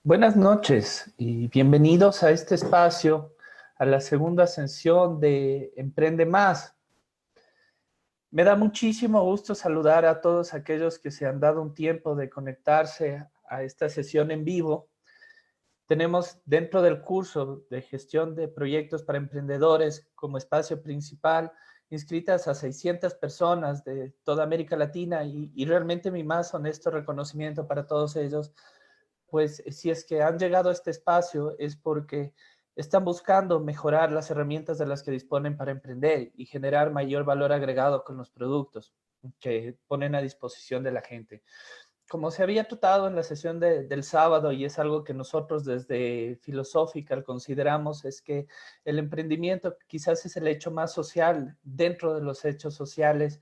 Buenas noches y bienvenidos a este espacio, a la segunda sesión de Emprende Más. Me da muchísimo gusto saludar a todos aquellos que se han dado un tiempo de conectarse a esta sesión en vivo. Tenemos dentro del curso de gestión de proyectos para emprendedores como espacio principal inscritas a 600 personas de toda América Latina y realmente mi más honesto reconocimiento para todos ellos, pues si es que han llegado a este espacio es porque están buscando mejorar las herramientas de las que disponen para emprender y generar mayor valor agregado con los productos que ponen a disposición de la gente. Como se había tratado en la sesión del sábado, y es algo que nosotros desde Philosophical consideramos, es que el emprendimiento quizás es el hecho más social dentro de los hechos sociales,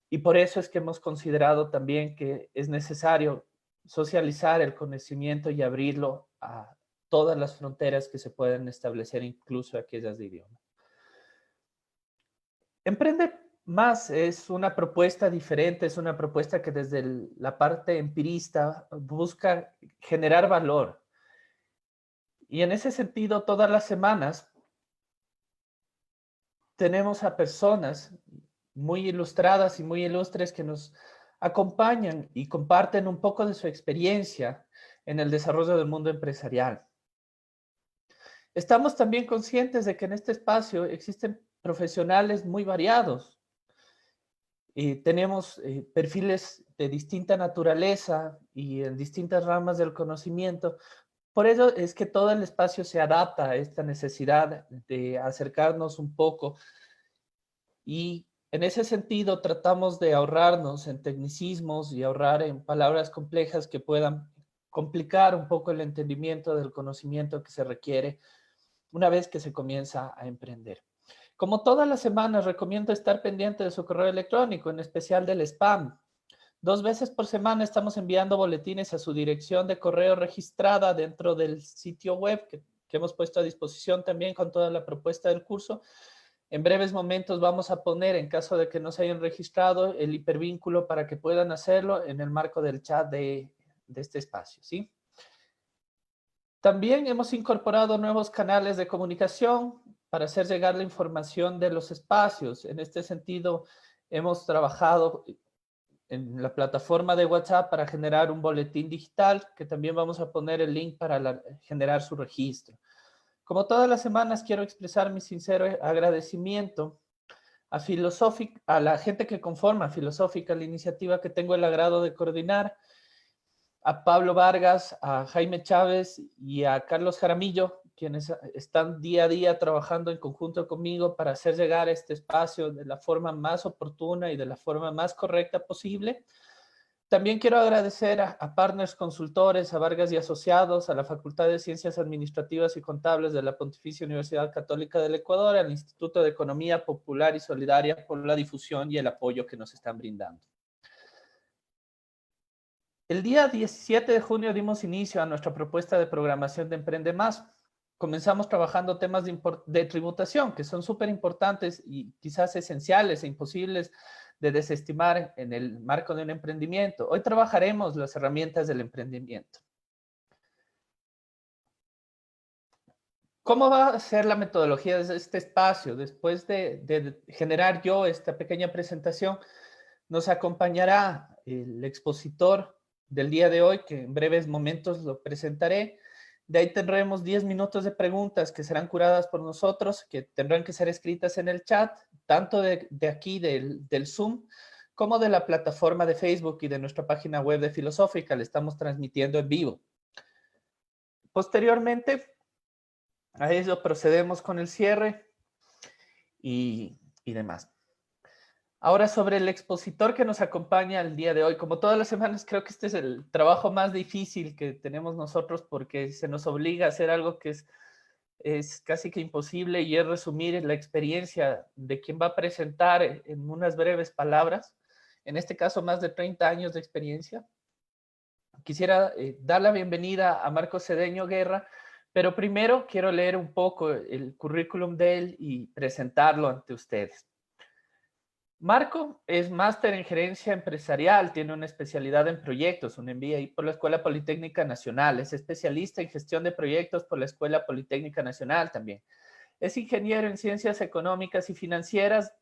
y por eso es que hemos considerado también que es necesario socializar el conocimiento y abrirlo a todas las fronteras que se pueden establecer, incluso aquellas de idioma. Emprende Más es una propuesta diferente, es una propuesta que desde la parte empirista busca generar valor. Y en ese sentido, todas las semanas tenemos a personas muy ilustradas y muy ilustres que nos acompañan y comparten un poco de su experiencia en el desarrollo del mundo empresarial. Estamos también conscientes de que en este espacio existen profesionales muy variados y tenemos perfiles de distinta naturaleza y en distintas ramas del conocimiento. Por eso es que todo el espacio se adapta a esta necesidad de acercarnos un poco. Y en ese sentido tratamos de ahorrarnos en tecnicismos y ahorrar en palabras complejas que puedan complicar un poco el entendimiento del conocimiento que se requiere una vez que se comienza a emprender. Como todas las semanas, recomiendo estar pendiente de su correo electrónico, en especial del spam. 2 veces por semana estamos enviando boletines a su dirección de correo registrada dentro del sitio web que hemos puesto a disposición también con toda la propuesta del curso. En breves momentos vamos a poner, en caso de que no se hayan registrado, el hipervínculo para que puedan hacerlo en el marco del chat de este espacio, ¿sí? También hemos incorporado nuevos canales de comunicación para hacer llegar la información de los espacios. En este sentido, hemos trabajado en la plataforma de WhatsApp para generar un boletín digital, que también vamos a poner el link para generar su registro. Como todas las semanas, quiero expresar mi sincero agradecimiento a la gente que conforma Filosófica, la iniciativa que tengo el agrado de coordinar, a Pablo Vargas, a Jaime Chávez y a Carlos Jaramillo, quienes están día a día trabajando en conjunto conmigo para hacer llegar este espacio de la forma más oportuna y de la forma más correcta posible. También quiero agradecer a Partners Consultores, a Vargas y Asociados, a la Facultad de Ciencias Administrativas y Contables de la Pontificia Universidad Católica del Ecuador, al Instituto de Economía Popular y Solidaria por la difusión y el apoyo que nos están brindando. El día 17 de junio dimos inicio a nuestra propuesta de programación de Emprende Más. Comenzamos trabajando temas de tributación, que son súper importantes y quizás esenciales e imposibles de desestimar en el marco de un emprendimiento. Hoy trabajaremos las herramientas del emprendimiento. ¿Cómo va a ser la metodología de este espacio? Después de generar yo esta pequeña presentación, nos acompañará el expositor del día de hoy, que en breves momentos lo presentaré. De ahí tendremos 10 minutos de preguntas que serán curadas por nosotros, que tendrán que ser escritas en el chat, tanto de aquí del Zoom, como de la plataforma de Facebook y de nuestra página web de Filosófica. Le estamos transmitiendo en vivo. Posteriormente, a ello procedemos con el cierre y demás. Ahora sobre el expositor que nos acompaña el día de hoy. Como todas las semanas, creo que este es el trabajo más difícil que tenemos nosotros porque se nos obliga a hacer algo que es casi que imposible, y es resumir la experiencia de quien va a presentar en unas breves palabras. En este caso, más de 30 años de experiencia. Quisiera dar la bienvenida a Marco Cedeño Guerra, pero primero quiero leer un poco el currículum de él y presentarlo ante ustedes. Marco es máster en gerencia empresarial, tiene una especialidad en proyectos, un MBA por la Escuela Politécnica Nacional, es especialista en gestión de proyectos por la Escuela Politécnica Nacional también. Es ingeniero en ciencias económicas y financieras,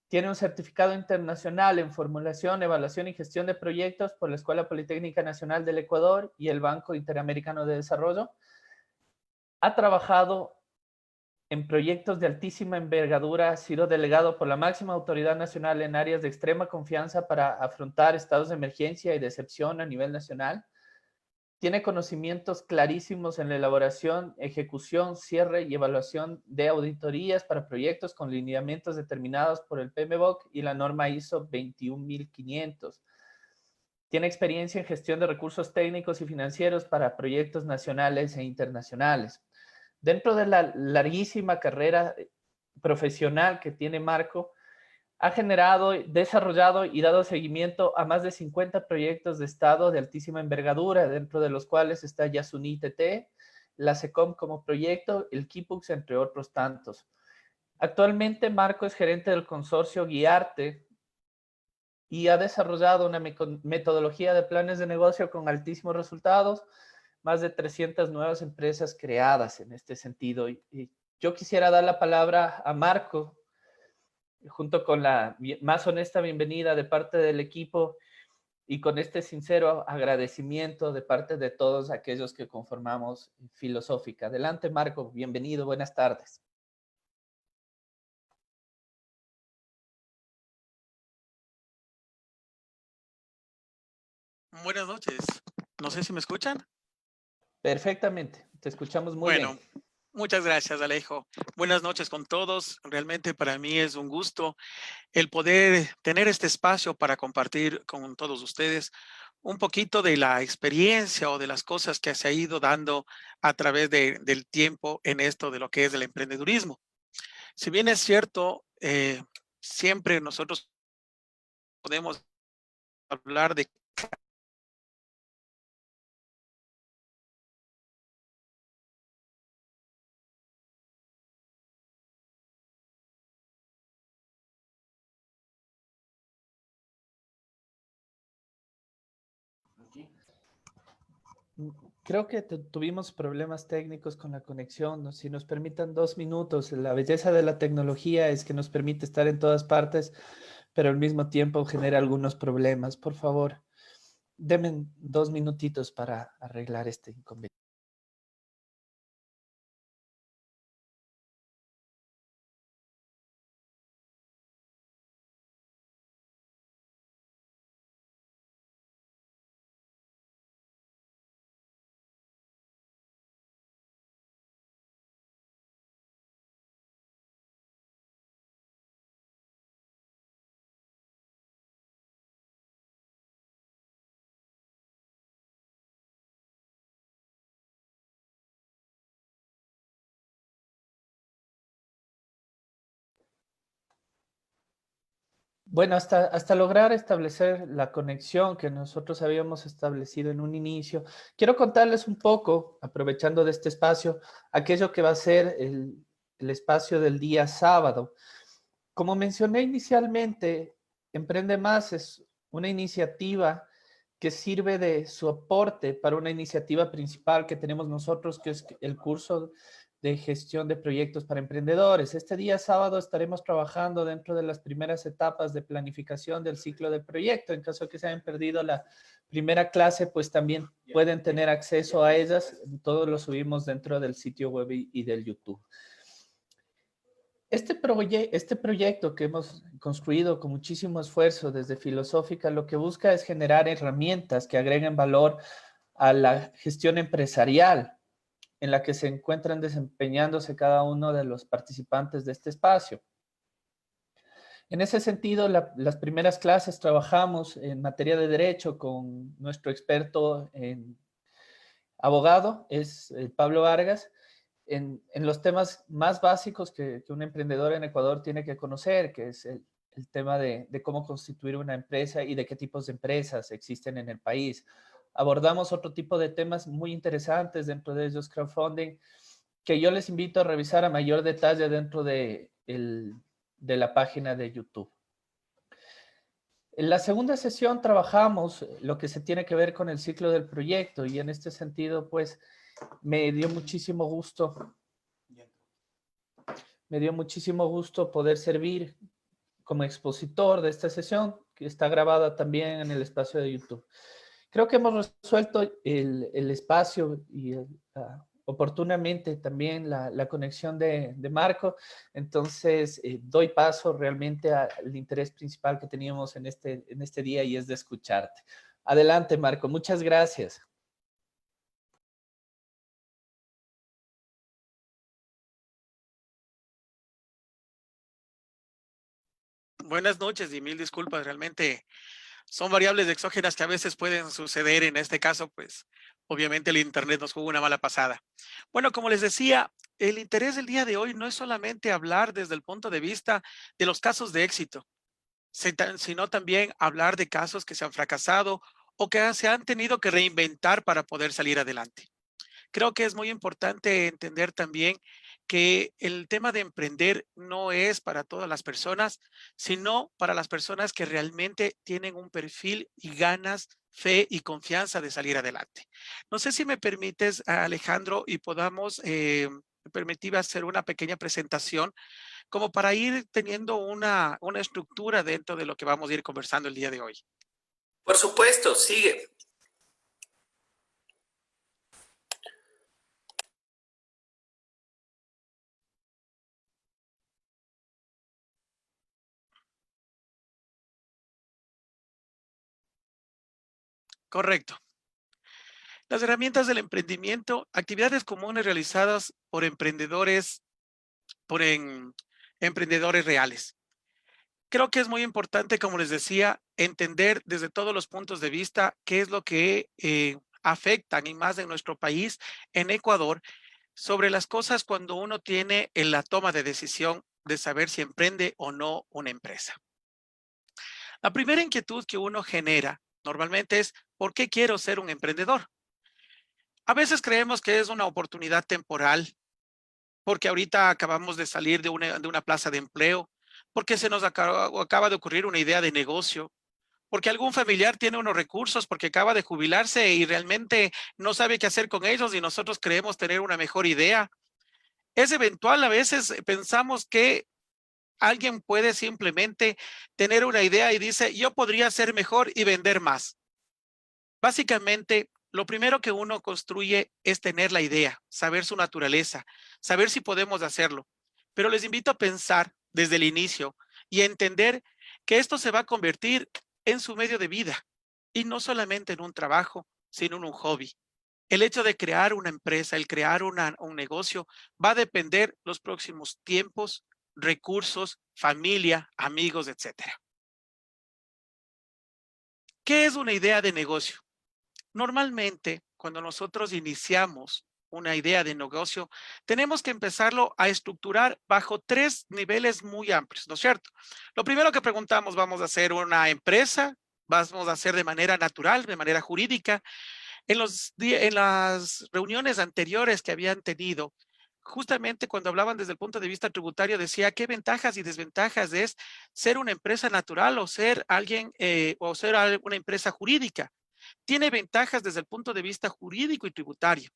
tiene un certificado internacional en formulación, evaluación y gestión de proyectos por la Escuela Politécnica Nacional del Ecuador y el Banco Interamericano de Desarrollo. Ha trabajado en proyectos de altísima envergadura, ha sido delegado por la máxima autoridad nacional en áreas de extrema confianza para afrontar estados de emergencia y de excepción a nivel nacional. Tiene conocimientos clarísimos en la elaboración, ejecución, cierre y evaluación de auditorías para proyectos con lineamientos determinados por el PMBOK y la norma ISO 21500. Tiene experiencia en gestión de recursos técnicos y financieros para proyectos nacionales e internacionales. Dentro de la larguísima carrera profesional que tiene Marco, ha generado, desarrollado y dado seguimiento a más de 50 proyectos de Estado de altísima envergadura, dentro de los cuales está Yasuní TT, la SECOM como proyecto, el KIPUX, entre otros tantos. Actualmente Marco es gerente del consorcio Guiarte y ha desarrollado una metodología de planes de negocio con altísimos resultados, más de 300 nuevas empresas creadas en este sentido. Y yo quisiera dar la palabra a Marco, junto con la más honesta bienvenida de parte del equipo y con este sincero agradecimiento de parte de todos aquellos que conformamos Filosófica. Adelante, Marco, bienvenido, buenas tardes. Buenas noches. No sé si me escuchan. Perfectamente, te escuchamos muy bien. Bueno, muchas gracias, Alejo. Buenas noches con todos. Realmente para mí es un gusto el poder tener este espacio para compartir con todos ustedes un poquito de la experiencia o de las cosas que se ha ido dando a través del tiempo en esto de lo que es el emprendedurismo. Si bien es cierto, siempre nosotros podemos hablar de Creo que tuvimos problemas técnicos con la conexión, ¿no? Si nos permitan 2 minutos, la belleza de la tecnología es que nos permite estar en todas partes, pero al mismo tiempo genera algunos problemas. Por favor, denme 2 minutitos para arreglar este inconveniente. Bueno, hasta lograr establecer la conexión que nosotros habíamos establecido en un inicio, quiero contarles un poco, aprovechando de este espacio, aquello que va a ser el espacio del día sábado. Como mencioné inicialmente, Emprende Más es una iniciativa que sirve de soporte para una iniciativa principal que tenemos nosotros, que es el curso de gestión de proyectos para emprendedores. Este día sábado estaremos trabajando dentro de las primeras etapas de planificación del ciclo de proyecto. En caso de que se hayan perdido la primera clase, pues también pueden tener acceso a ellas. Todo lo subimos dentro del sitio web y del YouTube. Este proyecto que hemos construido con muchísimo esfuerzo desde Filosófica, lo que busca es generar herramientas que agreguen valor a la gestión empresarial en la que se encuentran desempeñándose cada uno de los participantes de este espacio. En ese sentido, las primeras clases trabajamos en materia de derecho con nuestro experto en abogado, es Pablo Vargas, en los temas más básicos que un emprendedor en Ecuador tiene que conocer, que es el tema de cómo constituir una empresa y de qué tipos de empresas existen en el país. Abordamos otro tipo de temas muy interesantes, dentro de ellos crowdfunding, que yo les invito a revisar a mayor detalle dentro de la página de YouTube. En la segunda sesión trabajamos lo que se tiene que ver con el ciclo del proyecto y en este sentido, pues, me dio muchísimo gusto poder servir como expositor de esta sesión, que está grabada también en el espacio de YouTube. Creo que hemos resuelto el espacio y oportunamente también la conexión de Marco. Entonces, doy paso realmente al interés principal que teníamos en este día y es de escucharte. Adelante, Marco. Muchas gracias. Buenas noches y mil disculpas, realmente son variables exógenas que a veces pueden suceder. En este caso, pues obviamente el internet nos jugó una mala pasada. Bueno, como les decía, el interés del día de hoy no es solamente hablar desde el punto de vista de los casos de éxito, sino también hablar de casos que se han fracasado o que se han tenido que reinventar para poder salir adelante. Creo que es muy importante entender también que el tema de emprender no es para todas las personas, sino para las personas que realmente tienen un perfil y ganas, fe y confianza de salir adelante. No sé si me permites, Alejandro, y podamos, me permití hacer una pequeña presentación como para ir teniendo una estructura dentro de lo que vamos a ir conversando el día de hoy. Por supuesto, sigue. Correcto. Las herramientas del emprendimiento, actividades comunes realizadas por emprendedores, emprendedores reales. Creo que es muy importante, como les decía, entender desde todos los puntos de vista qué es lo que afectan, y más en nuestro país, en Ecuador, sobre las cosas cuando uno tiene en la toma de decisión de saber si emprende o no una empresa. La primera inquietud que uno genera normalmente es, ¿por qué quiero ser un emprendedor? A veces creemos que es una oportunidad temporal, porque ahorita acabamos de salir de una plaza de empleo, porque se nos acaba de ocurrir una idea de negocio, porque algún familiar tiene unos recursos, porque acaba de jubilarse y realmente no sabe qué hacer con ellos y nosotros creemos tener una mejor idea. Es eventual, a veces pensamos que alguien puede simplemente tener una idea y dice, yo podría ser mejor y vender más. Básicamente, lo primero que uno construye es tener la idea, saber su naturaleza, saber si podemos hacerlo. Pero les invito a pensar desde el inicio y a entender que esto se va a convertir en su medio de vida y no solamente en un trabajo, sino en un hobby. El hecho de crear una empresa, el crear un negocio, va a depender los próximos tiempos, recursos, familia, amigos, etcétera. ¿Qué es una idea de negocio? Normalmente, cuando nosotros iniciamos una idea de negocio, tenemos que empezarlo a estructurar bajo 3 niveles muy amplios, ¿no es cierto? Lo primero que preguntamos, ¿vamos a hacer una empresa? ¿Vamos a hacer de manera natural, de manera jurídica? En las reuniones anteriores que habían tenido, justamente cuando hablaban desde el punto de vista tributario, decía qué ventajas y desventajas es ser una empresa natural o ser alguien o ser una empresa jurídica. Tiene ventajas desde el punto de vista jurídico y tributario.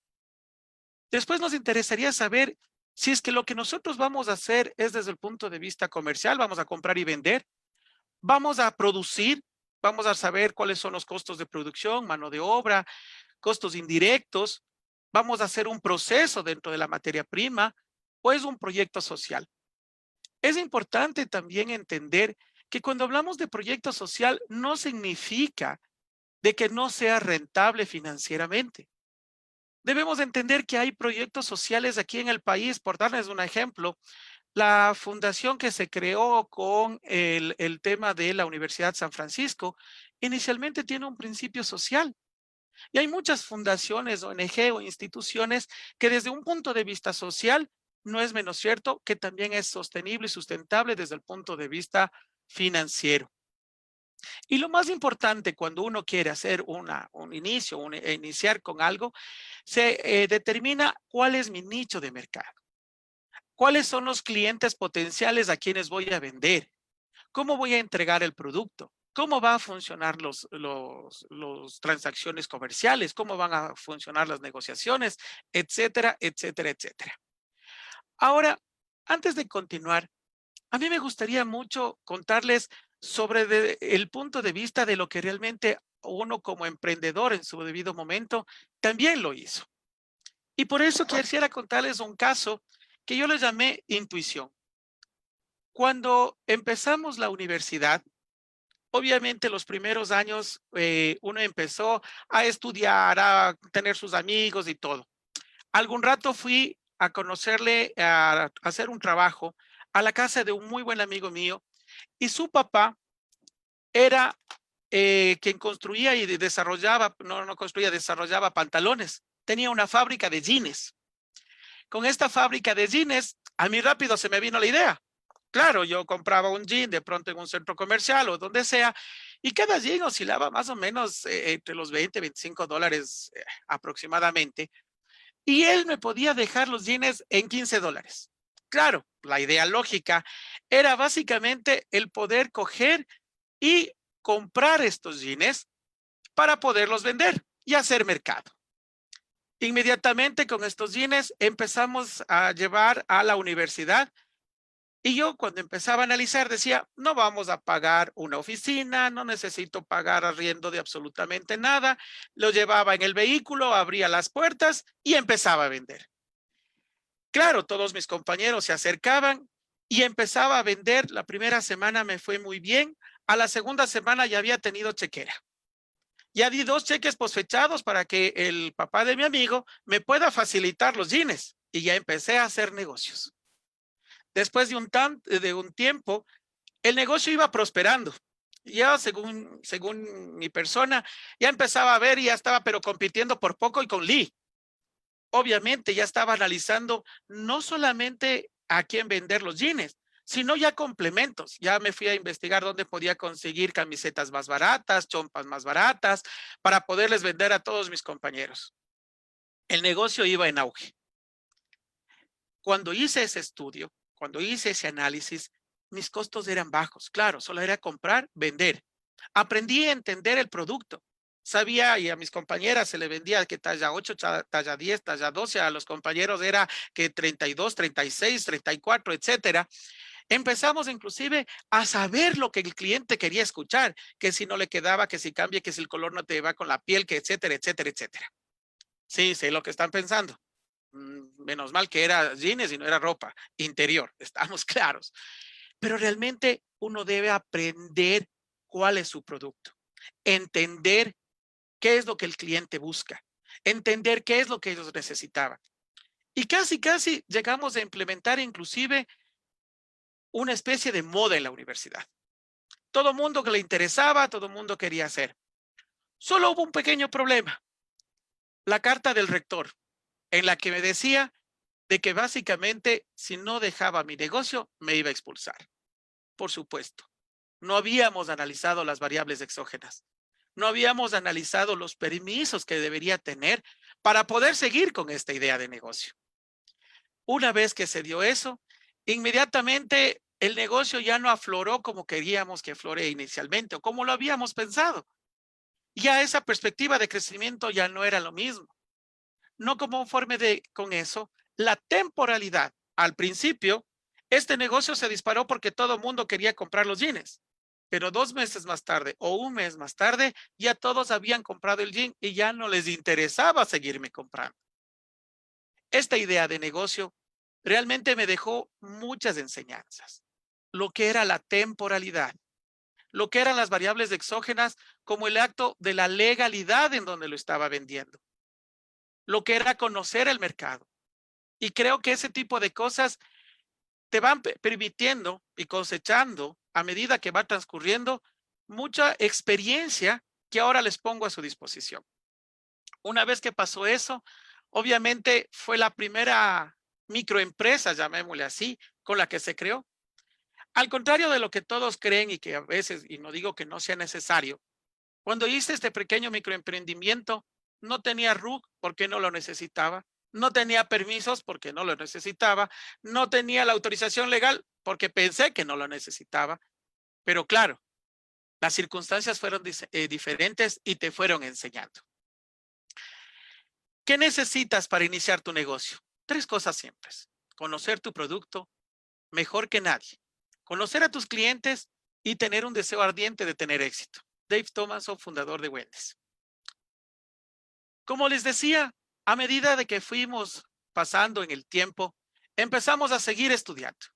Después nos interesaría saber si es que lo que nosotros vamos a hacer es desde el punto de vista comercial, vamos a comprar y vender, vamos a producir, vamos a saber cuáles son los costos de producción, mano de obra, costos indirectos, vamos a hacer un proceso dentro de la materia prima o es un proyecto social. Es importante también entender que cuando hablamos de proyecto social no significa de que no sea rentable financieramente. Debemos entender que hay proyectos sociales aquí en el país. Por darles un ejemplo, la fundación que se creó con el tema de la Universidad San Francisco, inicialmente tiene un principio social. Y hay muchas fundaciones, ONG o instituciones que desde un punto de vista social no es menos cierto que también es sostenible y sustentable desde el punto de vista financiero. Y lo más importante cuando uno quiere hacer un inicio, iniciar con algo, se determina cuál es mi nicho de mercado. ¿Cuáles son los clientes potenciales a quienes voy a vender? ¿Cómo voy a entregar el producto? cómo van a funcionar los transacciones comerciales, cómo van a funcionar las negociaciones, etcétera, etcétera, etcétera. Ahora, antes de continuar, a mí me gustaría mucho contarles sobre el punto de vista de lo que realmente uno como emprendedor en su debido momento también lo hizo. Y por eso quisiera contarles un caso que yo le llamé intuición. Cuando empezamos la universidad, obviamente los primeros años uno empezó a estudiar, a tener sus amigos y todo. Algún rato fui a conocerle, a hacer un trabajo a la casa de un muy buen amigo mío y su papá era quien construía y desarrollaba, no construía, desarrollaba pantalones. Tenía una fábrica de jeans. Con esta fábrica de jeans, a mí rápido se me vino la idea. Claro, yo compraba un jean de pronto en un centro comercial o donde sea, y cada jean oscilaba más o menos entre los 20, 25 dólares aproximadamente, y él me podía dejar los jeans en 15 dólares. Claro, la idea lógica era básicamente el poder coger y comprar estos jeans para poderlos vender y hacer mercado. Inmediatamente con estos jeans empezamos a llevar a la universidad y yo cuando empezaba a analizar decía, no vamos a pagar una oficina, no necesito pagar arriendo de absolutamente nada. Lo llevaba en el vehículo, abría las puertas y empezaba a vender. Claro, todos mis compañeros se acercaban y empezaba a vender. La primera semana me fue muy bien. A la segunda semana ya había tenido chequera. Ya di 2 cheques posfechados para que el papá de mi amigo me pueda facilitar los jeans y ya empecé a hacer negocios. Después de un tiempo, el negocio iba prosperando. Ya según mi persona, ya empezaba a ver y ya estaba pero compitiendo por poco y con Lee. Obviamente ya estaba analizando no solamente a quién vender los jeans, sino ya complementos. Ya me fui a investigar dónde podía conseguir camisetas más baratas, chompas más baratas, para poderles vender a todos mis compañeros. El negocio iba en auge. Cuando hice ese estudio, cuando hice ese análisis, mis costos eran bajos. Claro, solo era comprar, vender. Aprendí a entender el producto. Sabía y a mis compañeras se le vendía que talla 8, talla 10, talla 12, a los compañeros era que 32, 36, 34, etcétera. Empezamos inclusive a saber lo que el cliente quería escuchar, que si no le quedaba, que si cambia, que si el color no te va con la piel, que etcétera, etcétera, etcétera. Sí, sé lo que están pensando. Menos mal que era jeans y no era ropa interior, estamos claros. Pero realmente uno debe aprender cuál es su producto, entender qué es lo que el cliente busca, entender qué es lo que ellos necesitaban. Y casi llegamos a implementar inclusive una especie de moda en la universidad. Todo mundo que le interesaba, todo mundo quería hacer. Solo hubo un pequeño problema. La carta del rector, en la que me decía de que básicamente si no dejaba mi negocio, me iba a expulsar. Por supuesto, no habíamos analizado las variables exógenas. No habíamos analizado los permisos que debería tener para poder seguir con esta idea de negocio. Una vez que se dio eso, inmediatamente el negocio ya no afloró como queríamos que aflore inicialmente o como lo habíamos pensado. Ya esa perspectiva de crecimiento ya no era lo mismo. No conforme con eso, la temporalidad. Al principio, este negocio se disparó porque todo el mundo quería comprar los jeans. Pero 2 meses más tarde o un mes más tarde, ya todos habían comprado el jean y ya no les interesaba seguirme comprando. Esta idea de negocio realmente me dejó muchas enseñanzas. Lo que era la temporalidad, lo que eran las variables exógenas, como el acto de la legalidad en donde lo estaba vendiendo, lo que era conocer el mercado. Y creo que ese tipo de cosas te van permitiendo y cosechando a medida que va transcurriendo mucha experiencia que ahora les pongo a su disposición. Una vez que pasó eso, obviamente fue la primera microempresa, llamémosle así, con la que se creó. Al contrario de lo que todos creen y que a veces, y no digo que no sea necesario, cuando hice este pequeño microemprendimiento, no tenía RUC porque no lo necesitaba, no tenía permisos porque no lo necesitaba, no tenía la autorización legal porque pensé que no lo necesitaba, pero claro, Las circunstancias fueron diferentes y te fueron enseñando. ¿Qué necesitas para iniciar tu negocio? 3 cosas simples. Conocer tu producto mejor que nadie. Conocer a tus clientes y tener un deseo ardiente de tener éxito. Dave Thomason, fundador de Wendy's. Como les decía, a medida de que fuimos pasando en el tiempo, empezamos a seguir estudiando.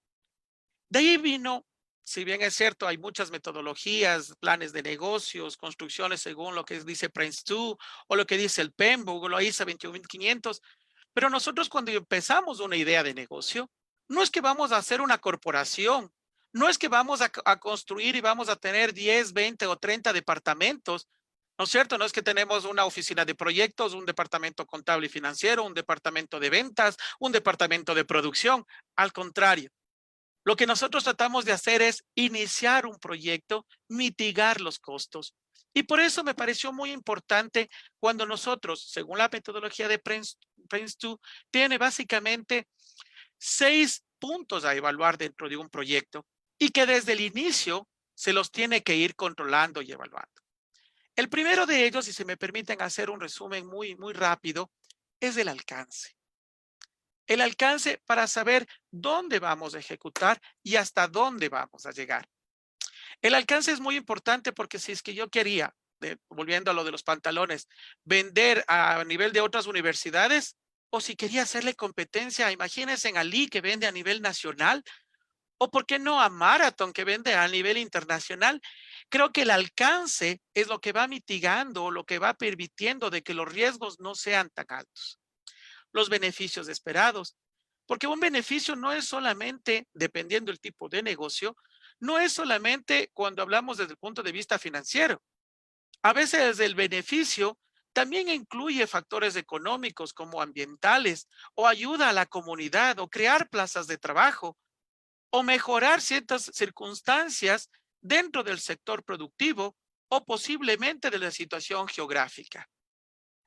De ahí vino, si bien es cierto, hay muchas metodologías, planes de negocios, construcciones según lo que dice Prince2 o lo que dice el PMBOK o lo ISA 21500, pero nosotros cuando empezamos una idea de negocio, no es que vamos a hacer una corporación, no es que vamos a construir y vamos a tener 10, 20 o 30 departamentos, ¿no es cierto? No es que tenemos una oficina de proyectos, un departamento contable y financiero, un departamento de ventas, un departamento de producción. Al contrario, lo que nosotros tratamos de hacer es iniciar un proyecto, mitigar los costos. Y por eso me pareció muy importante cuando nosotros, según la metodología de Prince2, tiene básicamente 6 puntos a evaluar dentro de un proyecto y que desde el inicio se los tiene que ir controlando y evaluando. El primero de ellos, si se me permiten hacer un resumen muy rápido, es el alcance. El alcance para saber dónde vamos a ejecutar y hasta dónde vamos a llegar. El alcance es muy importante porque si es que yo quería, volviendo a lo de los pantalones, vender a nivel de otras universidades, o si quería hacerle competencia, imagínense en Ali que vende a nivel nacional, o por qué no a Marathon que vende a nivel internacional. Creo que el alcance es lo que va mitigando, lo que va permitiendo de que los riesgos no sean tan altos. Los beneficios esperados, porque un beneficio no es solamente, dependiendo del tipo de negocio, no es solamente cuando hablamos desde el punto de vista financiero. A veces el beneficio también incluye factores económicos como ambientales o ayuda a la comunidad o crear plazas de trabajo o mejorar ciertas circunstancias dentro del sector productivo o posiblemente de la situación geográfica.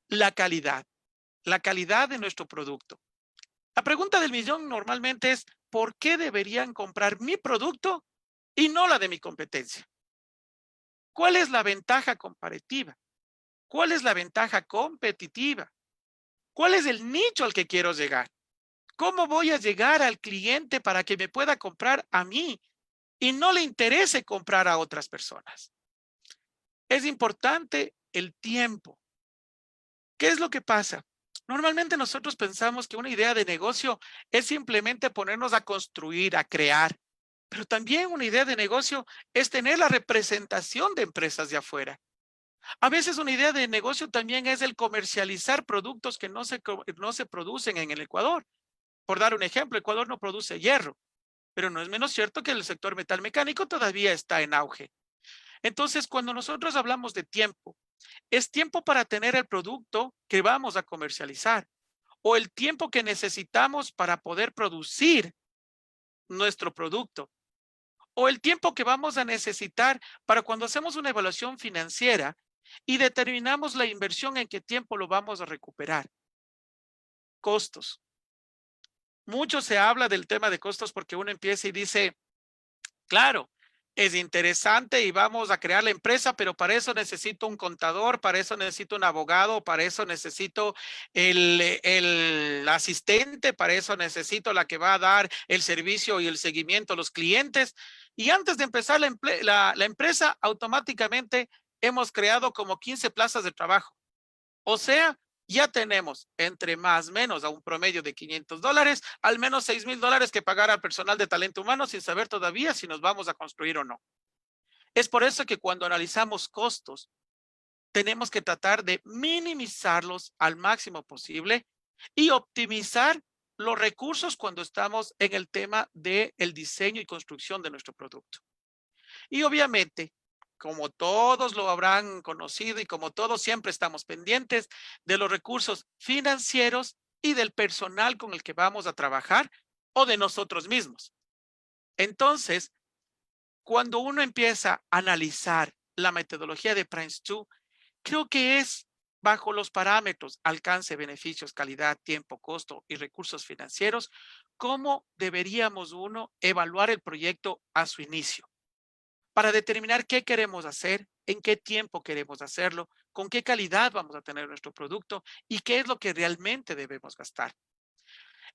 La calidad de nuestro producto. La pregunta del millón normalmente es, ¿por qué deberían comprar mi producto y no la de mi competencia? ¿Cuál es la ventaja comparativa? ¿Cuál es la ventaja competitiva? ¿Cuál es el nicho al que quiero llegar? ¿Cómo voy a llegar al cliente para que me pueda comprar a mí y no le interese comprar a otras personas? Es importante el tiempo. ¿Qué es lo que pasa? Normalmente nosotros pensamos que una idea de negocio es simplemente ponernos a construir, a crear, pero también una idea de negocio es tener la representación de empresas de afuera. A veces una idea de negocio también es el comercializar productos que no se producen en el Ecuador. Por dar un ejemplo, Ecuador no produce hierro, pero no es menos cierto que el sector metal mecánico todavía está en auge. Entonces, cuando nosotros hablamos de tiempo, es tiempo para tener el producto que vamos a comercializar o el tiempo que necesitamos para poder producir nuestro producto o el tiempo que vamos a necesitar para cuando hacemos una evaluación financiera y determinamos la inversión en qué tiempo lo vamos a recuperar. Costos. Mucho se habla del tema de costos porque uno empieza y dice, claro, es interesante y vamos a crear la empresa, pero para eso necesito un contador, para eso necesito un abogado, para eso necesito el asistente, para eso necesito la que va a dar el servicio y el seguimiento a los clientes. Y antes de empezar la empresa, automáticamente hemos creado como 15 plazas de trabajo. O sea, ya tenemos entre más o menos a un promedio de $500, al menos $6,000 que pagar al personal de talento humano sin saber todavía si nos vamos a construir o no. Es por eso que cuando analizamos costos, tenemos que tratar de minimizarlos al máximo posible y optimizar los recursos cuando estamos en el tema del diseño y construcción de nuestro producto. Y obviamente, como todos lo habrán conocido y como todos siempre estamos pendientes de los recursos financieros y del personal con el que vamos a trabajar o de nosotros mismos. Entonces, cuando uno empieza a analizar la metodología de Prince2, creo que es bajo los parámetros alcance, beneficios, calidad, tiempo, costo y recursos financieros, cómo deberíamos uno evaluar el proyecto a su inicio. para determinar qué queremos hacer, en qué tiempo queremos hacerlo, con qué calidad vamos a tener nuestro producto y qué es lo que realmente debemos gastar.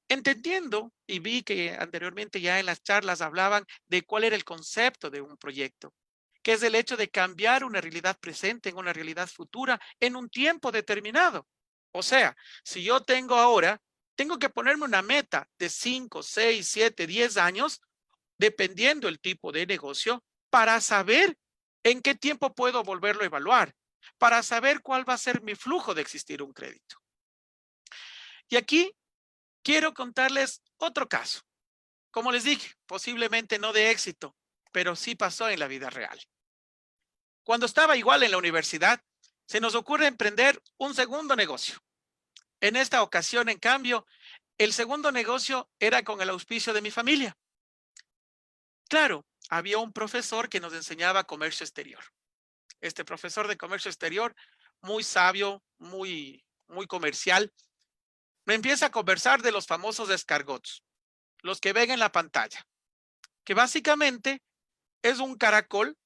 Entendiendo, y vi que anteriormente ya en las charlas hablaban de cuál era el concepto de un proyecto, que es el hecho de cambiar una realidad presente en una realidad futura en un tiempo determinado. O sea, si yo tengo que ponerme una meta de 5, 6, 7, 10 años, dependiendo el tipo de negocio, para saber en qué tiempo puedo volverlo a evaluar, para saber cuál va a ser mi flujo de existir un crédito. Y aquí quiero contarles otro caso. Como les dije, posiblemente no de éxito, pero sí pasó en la vida real. Cuando estaba igual en la universidad, se nos ocurre emprender un segundo negocio. En esta ocasión, en cambio, el segundo negocio era con el auspicio de mi familia. Claro, había un profesor que nos enseñaba comercio exterior. Este profesor de comercio exterior, muy sabio, muy comercial, me empieza a conversar de los famosos escargots, los que ven en la pantalla, que básicamente es un caracol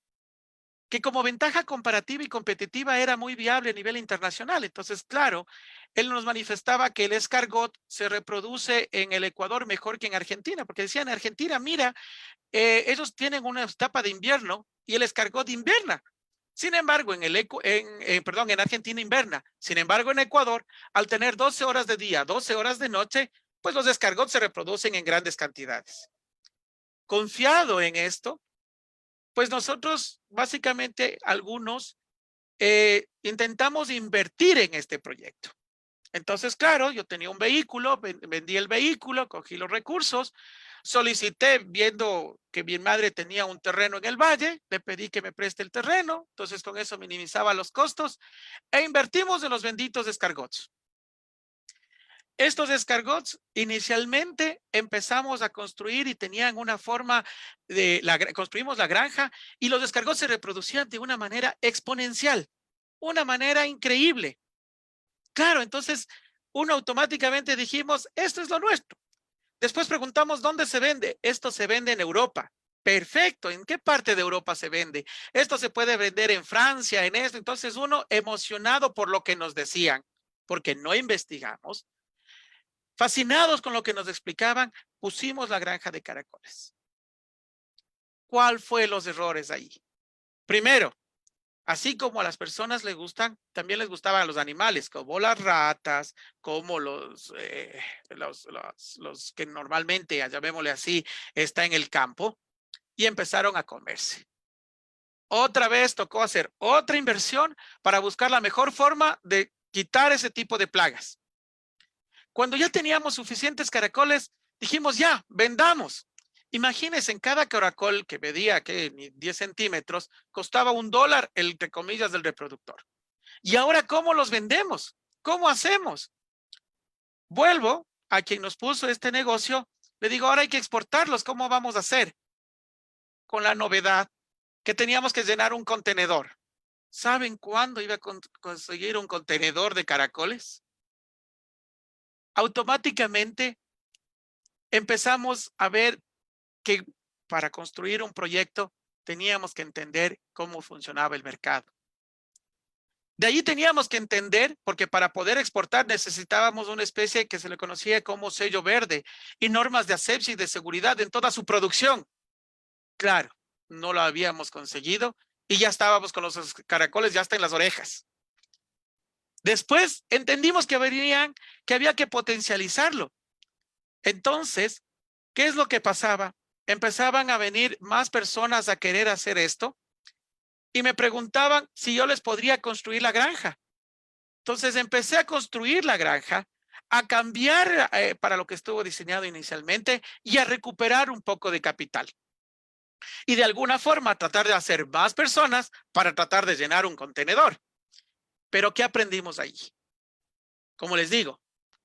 que como ventaja comparativa y competitiva era muy viable a nivel internacional. Entonces, claro, él nos manifestaba que el escargot se reproduce en el Ecuador mejor que en Argentina, porque decía en Argentina, mira, ellos tienen una etapa de invierno y el escargot inverna. Sin embargo, en Argentina inverna. Sin embargo, en Ecuador, al tener 12 horas de día, 12 horas de noche, pues los escargots se reproducen en grandes cantidades. Confiado en esto, pues nosotros, básicamente, algunos intentamos invertir en este proyecto. Entonces, claro, yo tenía un vehículo, vendí el vehículo, cogí los recursos, solicité, viendo que mi madre tenía un terreno en el valle, le pedí que me preste el terreno, entonces con eso minimizaba los costos e invertimos en los benditos escargots. Estos escargots inicialmente empezamos a construir y tenían una forma construimos la granja y los escargots se reproducían de una manera exponencial, una manera increíble. Claro, entonces uno automáticamente dijimos, esto es lo nuestro. Después preguntamos, ¿dónde se vende? Esto se vende en Europa. Perfecto, ¿en qué parte de Europa se vende? Esto se puede vender en Francia, en esto. Entonces uno emocionado por lo que nos decían, porque no investigamos, fascinados con lo que nos explicaban, pusimos la granja de caracoles. ¿Cuál fue los errores ahí? Primero, así como a las personas les gustan, también les gustaban a los animales, como las ratas, como los que normalmente, llamémosle así, está en el campo, y empezaron a comerse. Otra vez tocó hacer otra inversión para buscar la mejor forma de quitar ese tipo de plagas. Cuando ya teníamos suficientes caracoles, dijimos ya, vendamos. Imagínense, en cada caracol que medía que ni 10 centímetros, costaba $1, entre comillas, del reproductor. ¿Y ahora cómo los vendemos? ¿Cómo hacemos? Vuelvo a quien nos puso este negocio, le digo, ahora hay que exportarlos, ¿cómo vamos a hacer? Con la novedad que teníamos que llenar un contenedor. ¿Saben cuándo iba a conseguir un contenedor de caracoles? Automáticamente empezamos a ver que para construir un proyecto teníamos que entender cómo funcionaba el mercado. De ahí teníamos que entender, porque para poder exportar necesitábamos una especie que se le conocía como sello verde y normas de asepsia y de seguridad en toda su producción. Claro, no lo habíamos conseguido y ya estábamos con los caracoles ya hasta en las orejas. Después entendimos que había que potencializarlo. Entonces, ¿qué es lo que pasaba? Empezaban a venir más personas a querer hacer esto y me preguntaban si yo les podría construir la granja. Entonces empecé a construir la granja, a cambiar para lo que estuvo diseñado inicialmente y a recuperar un poco de capital. Y de alguna forma tratar de hacer más personas para tratar de llenar un contenedor. Pero ¿qué aprendimos ahí? Como les digo,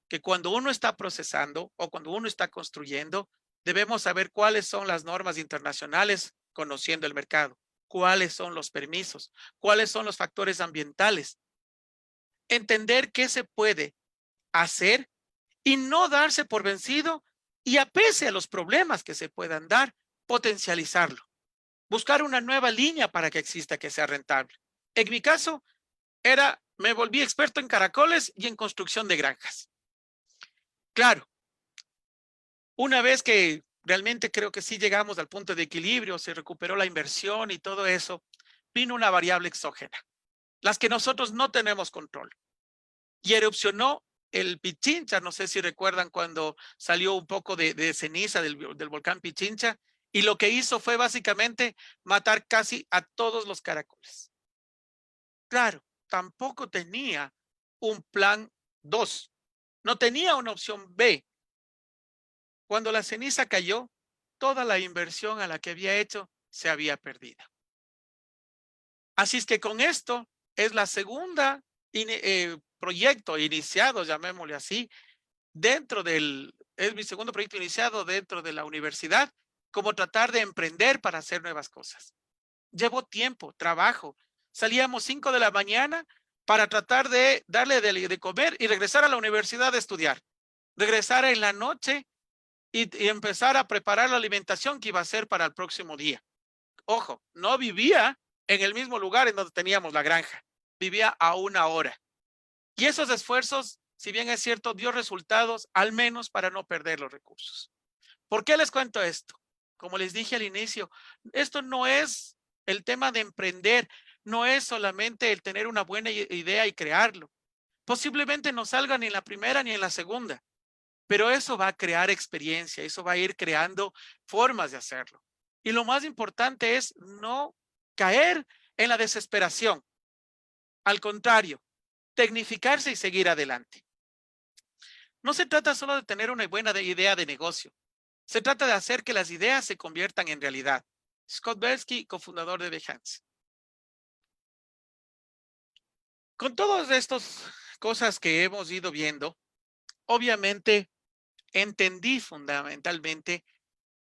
que cuando uno está procesando o cuando uno está construyendo, debemos saber cuáles son las normas internacionales conociendo el mercado, cuáles son los permisos, cuáles son los factores ambientales. Entender qué se puede hacer y no darse por vencido y a pese a los problemas que se puedan dar, potencializarlo. buscar una nueva línea para que exista, que sea rentable. En mi caso, me volví experto en caracoles y en construcción de granjas. Claro, una vez que realmente creo que sí llegamos al punto de equilibrio, se recuperó la inversión y todo eso, vino una variable exógena, las que nosotros no tenemos control. Y erupcionó el Pichincha, no sé si recuerdan cuando salió un poco de ceniza del volcán Pichincha, y lo que hizo fue básicamente matar casi a todos los caracoles. Claro, tampoco tenía un plan 2, no tenía una opción B. Cuando la ceniza cayó, toda la inversión a la que había hecho se había perdido. Así es que con esto es la segunda proyecto iniciado, llamémosle así, es mi segundo proyecto iniciado dentro de la universidad, como tratar de emprender para hacer nuevas cosas. Llevó tiempo, trabajo. Salíamos 5 de la mañana para tratar de darle de comer y regresar a la universidad a estudiar. Regresar en la noche y empezar a preparar la alimentación que iba a ser para el próximo día. Ojo, no vivía en el mismo lugar en donde teníamos la granja. Vivía a 1 hora. Y esos esfuerzos, si bien es cierto, dio resultados, al menos para no perder los recursos. ¿Por qué les cuento esto? Como les dije al inicio, esto no es el tema de emprender, no es solamente el tener una buena idea y crearlo. Posiblemente no salga ni en la primera ni en la segunda, pero eso va a crear experiencia, eso va a ir creando formas de hacerlo. Y lo más importante es no caer en la desesperación. Al contrario, tecnificarse y seguir adelante. No se trata solo de tener una buena idea de negocio. Se trata de hacer que las ideas se conviertan en realidad. Scott Belsky, cofundador de Behance. Con todas estas cosas que hemos ido viendo, obviamente entendí fundamentalmente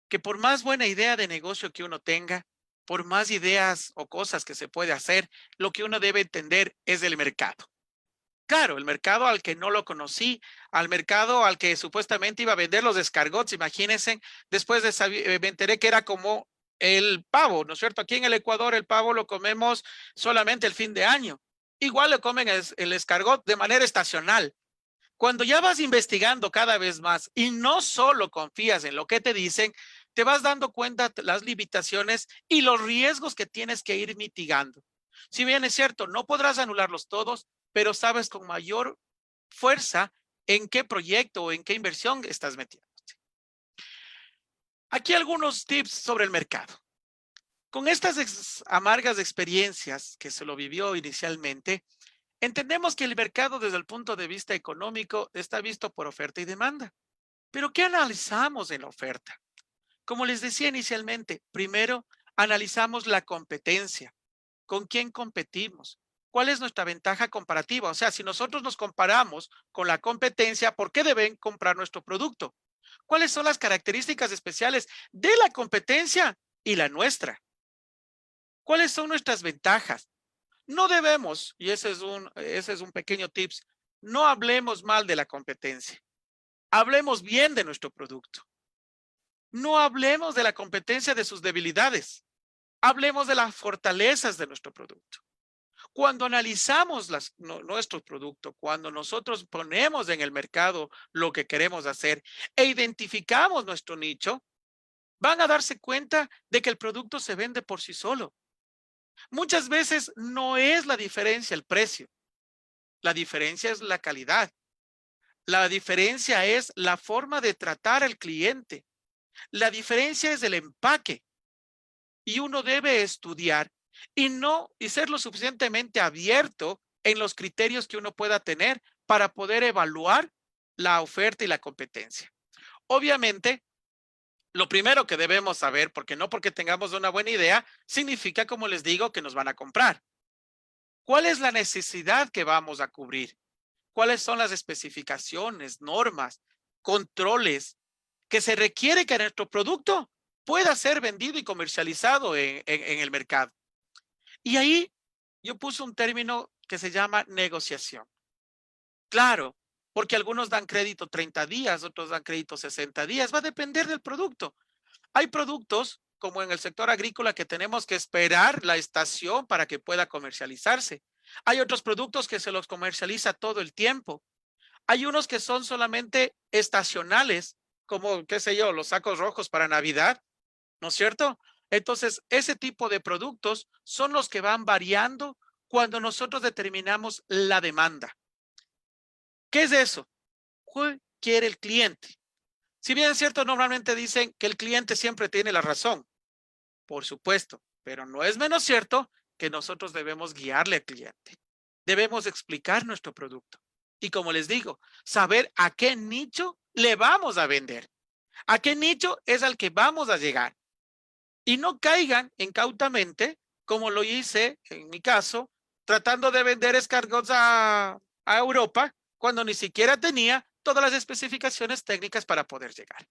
que por más buena idea de negocio que uno tenga, por más ideas o cosas que se puede hacer, lo que uno debe entender es el mercado. Claro, el mercado al que no lo conocí, al mercado al que supuestamente iba a vender los escargots, imagínense, después me enteré que era como el pavo, ¿no es cierto? Aquí en el Ecuador el pavo lo comemos solamente el fin de año. Igual lo comen el escargot de manera estacional. Cuando ya vas investigando cada vez más y no solo confías en lo que te dicen, te vas dando cuenta de las limitaciones y los riesgos que tienes que ir mitigando. Si bien es cierto, no podrás anularlos todos, pero sabes con mayor fuerza en qué proyecto o en qué inversión estás metiendo. Aquí algunos tips sobre el mercado. Con estas amargas experiencias que se lo vivió inicialmente, entendemos que el mercado desde el punto de vista económico está visto por oferta y demanda. Pero ¿qué analizamos en la oferta? Como les decía inicialmente, primero analizamos la competencia. ¿Con quién competimos? ¿Cuál es nuestra ventaja comparativa? O sea, si nosotros nos comparamos con la competencia, ¿por qué deben comprar nuestro producto? ¿Cuáles son las características especiales de la competencia y la nuestra? ¿Cuáles son nuestras ventajas? No debemos, y ese es un pequeño tips, no hablemos mal de la competencia. Hablemos bien de nuestro producto. No hablemos de la competencia de sus debilidades. Hablemos de las fortalezas de nuestro producto. Cuando analizamos nuestro producto, cuando nosotros ponemos en el mercado lo que queremos hacer e identificamos nuestro nicho, van a darse cuenta de que el producto se vende por sí solo. Muchas veces no es la diferencia el precio. La diferencia es la calidad. La diferencia es la forma de tratar al cliente. La diferencia es el empaque. Y uno debe estudiar y ser lo suficientemente abierto en los criterios que uno pueda tener para poder evaluar la oferta y la competencia. Obviamente, lo primero que debemos saber, porque no porque tengamos una buena idea, significa, como les digo, que nos van a comprar. ¿Cuál es la necesidad que vamos a cubrir? ¿Cuáles son las especificaciones, normas, controles que se requiere que nuestro producto pueda ser vendido y comercializado en el mercado? Y ahí yo puse un término que se llama negociación. Claro, porque algunos dan crédito 30 días, otros dan crédito 60 días, va a depender del producto. Hay productos como en el sector agrícola, que tenemos que esperar la estación para que pueda comercializarse. Hay otros productos que se los comercializa todo el tiempo. Hay unos que son solamente estacionales, como, qué sé yo, los sacos rojos para Navidad, ¿no es cierto? Entonces, ese tipo de productos son los que van variando cuando nosotros determinamos la demanda. ¿Qué es eso? ¿Qué quiere el cliente? Si bien es cierto, normalmente dicen que el cliente siempre tiene la razón, por supuesto, pero no es menos cierto que nosotros debemos guiarle al cliente. Debemos explicar nuestro producto. Y como les digo, saber a qué nicho le vamos a vender. A qué nicho es al que vamos a llegar. Y no caigan incautamente, como lo hice en mi caso, tratando de vender escargots a Europa, cuando ni siquiera tenía todas las especificaciones técnicas para poder llegar.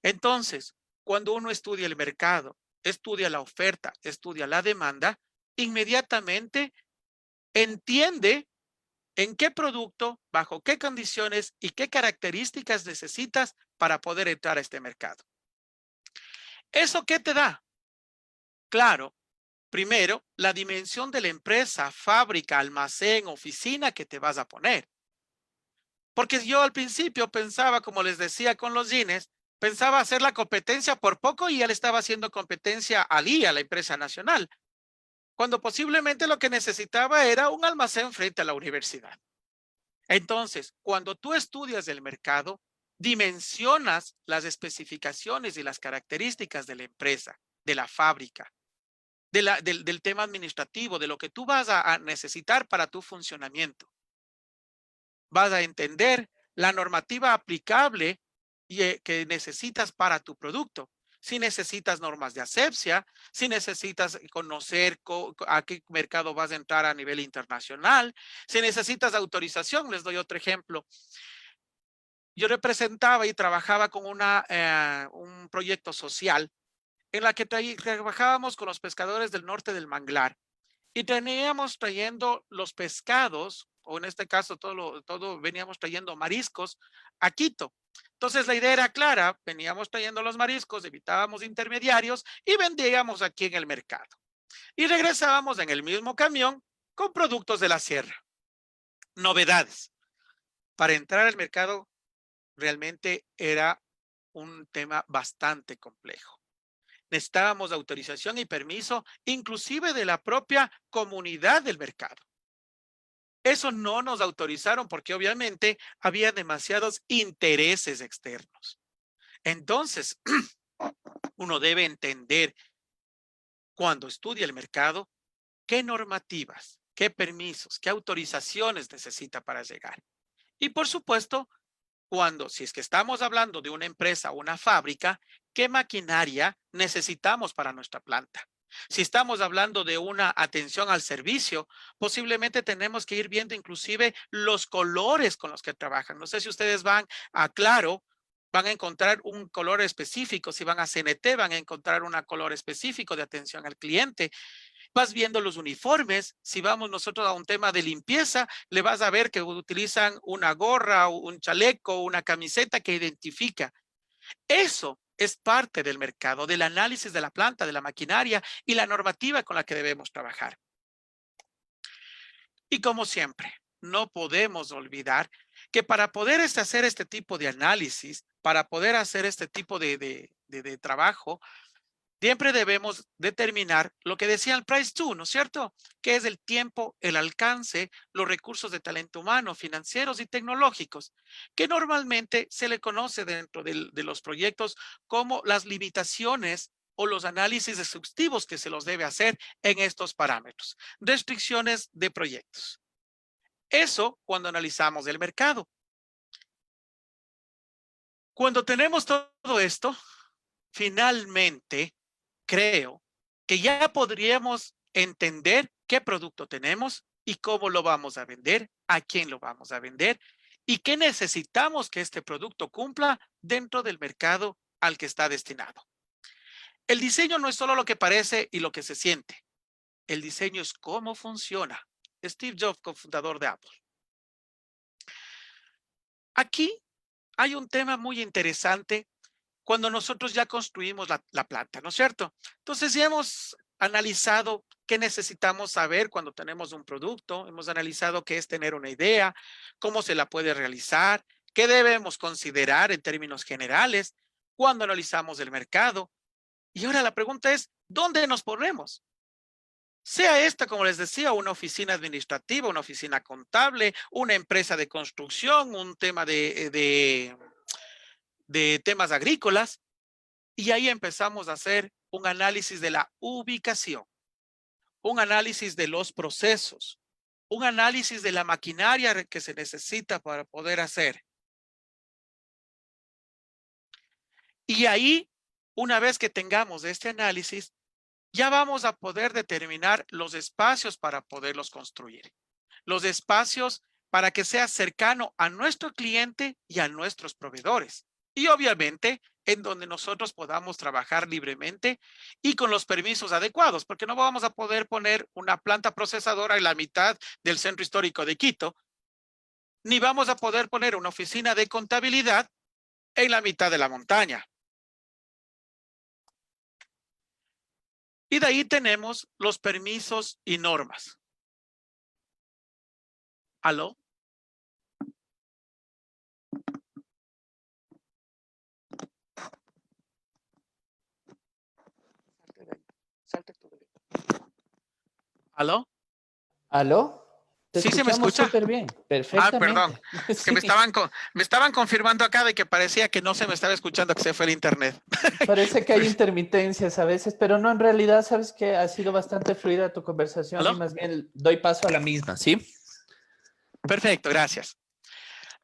Entonces, cuando uno estudia el mercado, estudia la oferta, estudia la demanda, inmediatamente entiende en qué producto, bajo qué condiciones y qué características necesitas para poder entrar a este mercado. ¿Eso qué te da? Claro, primero, la dimensión de la empresa, fábrica, almacén, oficina que te vas a poner. Porque yo al principio pensaba, como les decía con los jeans, pensaba hacer la competencia por poco y él estaba haciendo competencia a la empresa nacional, cuando posiblemente lo que necesitaba era un almacén frente a la universidad. Entonces, cuando tú estudias el mercado, dimensionas las especificaciones y las características de la empresa, de la fábrica, del tema administrativo, de lo que tú vas a necesitar para tu funcionamiento. Vas a entender la normativa aplicable que necesitas para tu producto. Si necesitas normas de asepsia, si necesitas conocer a qué mercado vas a entrar a nivel internacional, si necesitas autorización, les doy otro ejemplo. Yo representaba y trabajaba con un proyecto social en la que trabajábamos con los pescadores del norte del manglar y teníamos trayendo los pescados, o en este caso todo veníamos trayendo mariscos a Quito. Entonces la idea era clara, veníamos trayendo los mariscos, evitábamos intermediarios y vendíamos aquí en el mercado. Y regresábamos en el mismo camión con productos de la sierra. Novedades. Para entrar al mercado realmente era un tema bastante complejo. Necesitábamos autorización y permiso, inclusive de la propia comunidad del mercado. Eso no nos autorizaron porque obviamente había demasiados intereses externos. Entonces, uno debe entender cuando estudia el mercado qué normativas, qué permisos, qué autorizaciones necesita para llegar. Y por supuesto, si es que estamos hablando de una empresa o una fábrica, ¿qué maquinaria necesitamos para nuestra planta? Si estamos hablando de una atención al servicio, posiblemente tenemos que ir viendo inclusive los colores con los que trabajan. No sé si ustedes van a Claro, van a encontrar un color específico. Si van a CNT, van a encontrar un color específico de atención al cliente. Vas viendo los uniformes. Si vamos nosotros a un tema de limpieza, le vas a ver que utilizan una gorra, un chaleco, una camiseta que identifica. Eso es parte del mercado, del análisis de la planta, de la maquinaria y la normativa con la que debemos trabajar. Y como siempre, no podemos olvidar que para poder hacer este tipo de análisis, para poder hacer este tipo de trabajo, siempre debemos determinar lo que decía el Price 2, ¿no es cierto? Que es el tiempo, el alcance, los recursos de talento humano, financieros y tecnológicos, que normalmente se le conoce dentro de los proyectos como las limitaciones o los análisis exhaustivos que se los debe hacer en estos parámetros. Restricciones de proyectos. Eso cuando analizamos el mercado. Cuando tenemos todo esto, finalmente creo que ya podríamos entender qué producto tenemos y cómo lo vamos a vender, a quién lo vamos a vender y qué necesitamos que este producto cumpla dentro del mercado al que está destinado. El diseño no es solo lo que parece y lo que se siente. El diseño es cómo funciona. Steve Jobs, cofundador de Apple. Aquí hay un tema muy interesante cuando nosotros ya construimos la planta, ¿no es cierto? Entonces ya hemos analizado qué necesitamos saber cuando tenemos un producto, hemos analizado qué es tener una idea, cómo se la puede realizar, qué debemos considerar en términos generales cuando analizamos el mercado. Y ahora la pregunta es, ¿dónde nos ponemos? Sea esta, como les decía, una oficina administrativa, una oficina contable, una empresa de construcción, un tema de temas agrícolas, y ahí empezamos a hacer un análisis de la ubicación, un análisis de los procesos, un análisis de la maquinaria que se necesita para poder hacer. Y ahí, una vez que tengamos este análisis, ya vamos a poder determinar los espacios para poderlos construir. Los espacios para que sea cercano a nuestro cliente y a nuestros proveedores. Y obviamente en donde nosotros podamos trabajar libremente y con los permisos adecuados, porque no vamos a poder poner una planta procesadora en la mitad del centro histórico de Quito, ni vamos a poder poner una oficina de contabilidad en la mitad de la montaña. Y de ahí tenemos los permisos y normas. ¿Aló? ¿Aló? ¿Aló? Te ¿Sí se me escuchamos escucha? súper bien, Ah, perdón. perfectamente. Es que Sí, me estaban confirmando acá de que parecía que no se me estaba escuchando, que se fue el internet. parece que hay intermitencias a veces, pero no, en realidad sabes que ha sido bastante fluida tu conversación y ¿Aló? más bien doy paso a la misma, ¿sí? Perfecto, gracias.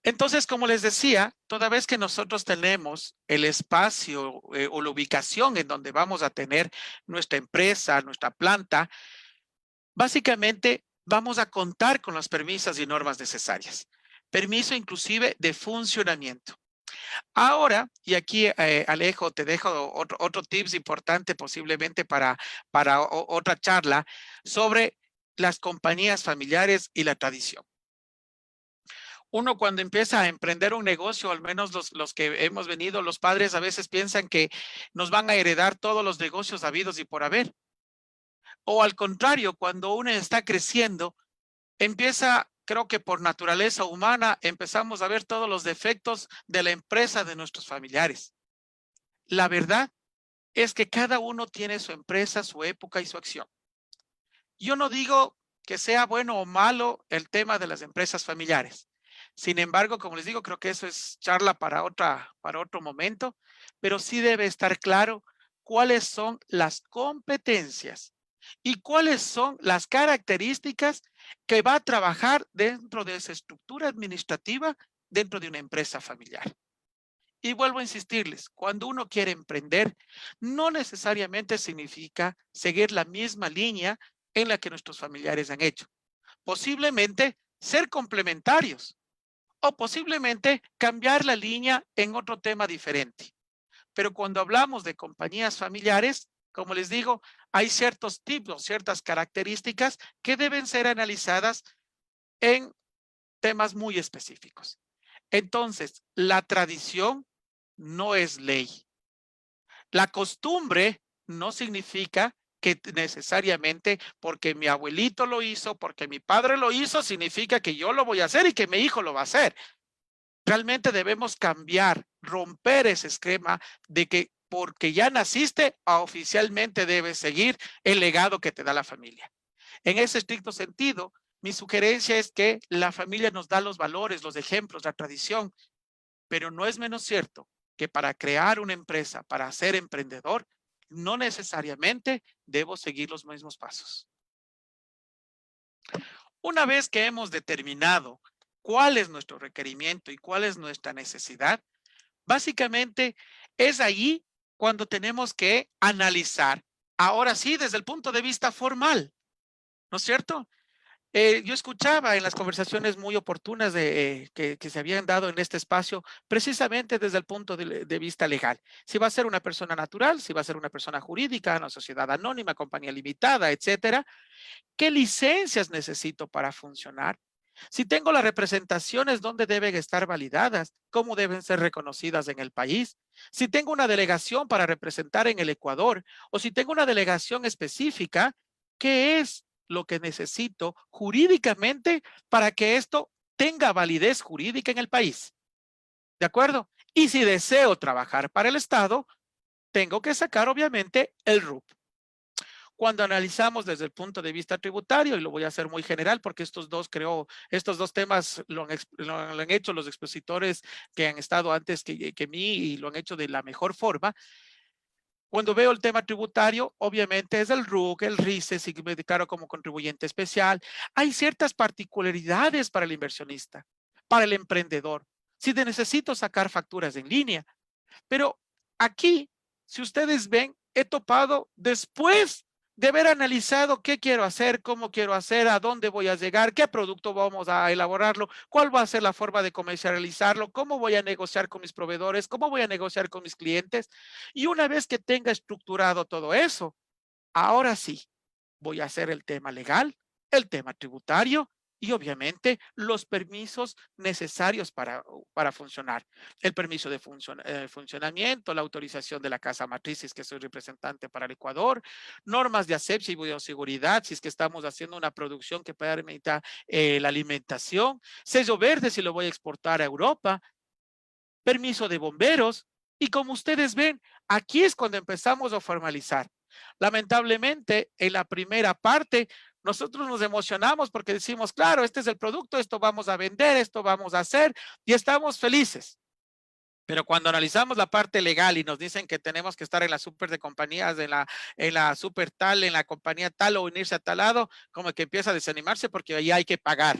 Entonces, como les decía, toda vez que nosotros tenemos el espacio o la ubicación en donde vamos a tener nuestra empresa, nuestra planta, básicamente vamos a contar con las permisos y normas necesarias. Permiso inclusive de funcionamiento. Ahora, y aquí Alejo, te dejo otro tips importante posiblemente para otra charla sobre las compañías familiares y la tradición. Uno cuando empieza a emprender un negocio, al menos los que hemos venido, los padres a veces piensan que nos van a heredar todos los negocios habidos y por haber. O al contrario, cuando uno está creciendo, empieza, creo que por naturaleza humana, empezamos a ver todos los defectos de la empresa de nuestros familiares. La verdad es que cada uno tiene su empresa, su época y su acción. Yo no digo que sea bueno o malo el tema de las empresas familiares. Sin embargo, como les digo, creo que eso es charla para otro momento, pero sí debe estar claro cuáles son las competencias y cuáles son las características que va a trabajar dentro de esa estructura administrativa dentro de una empresa familiar. Y vuelvo a insistirles, cuando uno quiere emprender, no necesariamente significa seguir la misma línea en la que nuestros familiares han hecho. Posiblemente ser complementarios o posiblemente cambiar la línea en otro tema diferente. Pero cuando hablamos de compañías familiares, como les digo, hay ciertos tipos, ciertas características que deben ser analizadas en temas muy específicos. Entonces, la tradición no es ley. La costumbre no significa que necesariamente porque mi abuelito lo hizo, porque mi padre lo hizo, significa que yo lo voy a hacer y que mi hijo lo va a hacer. Realmente debemos cambiar, romper ese esquema de que porque ya naciste, oficialmente debes seguir el legado que te da la familia. En ese estricto sentido, mi sugerencia es que la familia nos da los valores, los ejemplos, la tradición, pero no es menos cierto que para crear una empresa, para ser emprendedor, no necesariamente debo seguir los mismos pasos. Una vez que hemos determinado cuál es nuestro requerimiento y cuál es nuestra necesidad, básicamente es ahí cuando tenemos que analizar, ahora sí, desde el punto de vista formal, ¿no es cierto? Yo escuchaba en las conversaciones muy oportunas que se habían dado en este espacio, precisamente desde el punto de vista legal. Si va a ser una persona natural, si va a ser una persona jurídica, una sociedad anónima, compañía limitada, etcétera. ¿Qué licencias necesito para funcionar? Si tengo las representaciones, ¿dónde deben estar validadas? ¿Cómo deben ser reconocidas en el país? Si tengo una delegación para representar en el Ecuador, o si tengo una delegación específica, ¿qué es lo que necesito jurídicamente para que esto tenga validez jurídica en el país? ¿De acuerdo? Y si deseo trabajar para el Estado, tengo que sacar obviamente el RUP. Cuando analizamos desde el punto de vista tributario, y lo voy a hacer muy general porque estos dos temas lo han hecho los expositores que han estado antes que mí y lo han hecho de la mejor forma. Cuando veo el tema tributario, obviamente es el RUC, el RICE, si me declaro como contribuyente especial. Hay ciertas particularidades para el inversionista, para el emprendedor. Si necesito sacar facturas en línea, pero aquí, si ustedes ven, he topado después de haber analizado qué quiero hacer, cómo quiero hacer, a dónde voy a llegar, qué producto vamos a elaborarlo, cuál va a ser la forma de comercializarlo, cómo voy a negociar con mis proveedores, cómo voy a negociar con mis clientes. Y una vez que tenga estructurado todo eso, ahora sí, voy a hacer el tema legal, el tema tributario y obviamente los permisos necesarios para funcionar. El permiso de funcionamiento, la autorización de la casa matriz, si es que soy representante para el Ecuador, normas de asepsia y bioseguridad, si es que estamos haciendo una producción que permita la alimentación, sello verde si lo voy a exportar a Europa, permiso de bomberos. Y como ustedes ven, aquí es cuando empezamos a formalizar. Lamentablemente, en la primera parte, nosotros nos emocionamos porque decimos, claro, este es el producto, esto vamos a vender, esto vamos a hacer y estamos felices. Pero cuando analizamos la parte legal y nos dicen que tenemos que estar en la super de compañías, en la super tal, en la compañía tal o unirse a tal lado, como que empieza a desanimarse porque ahí hay que pagar.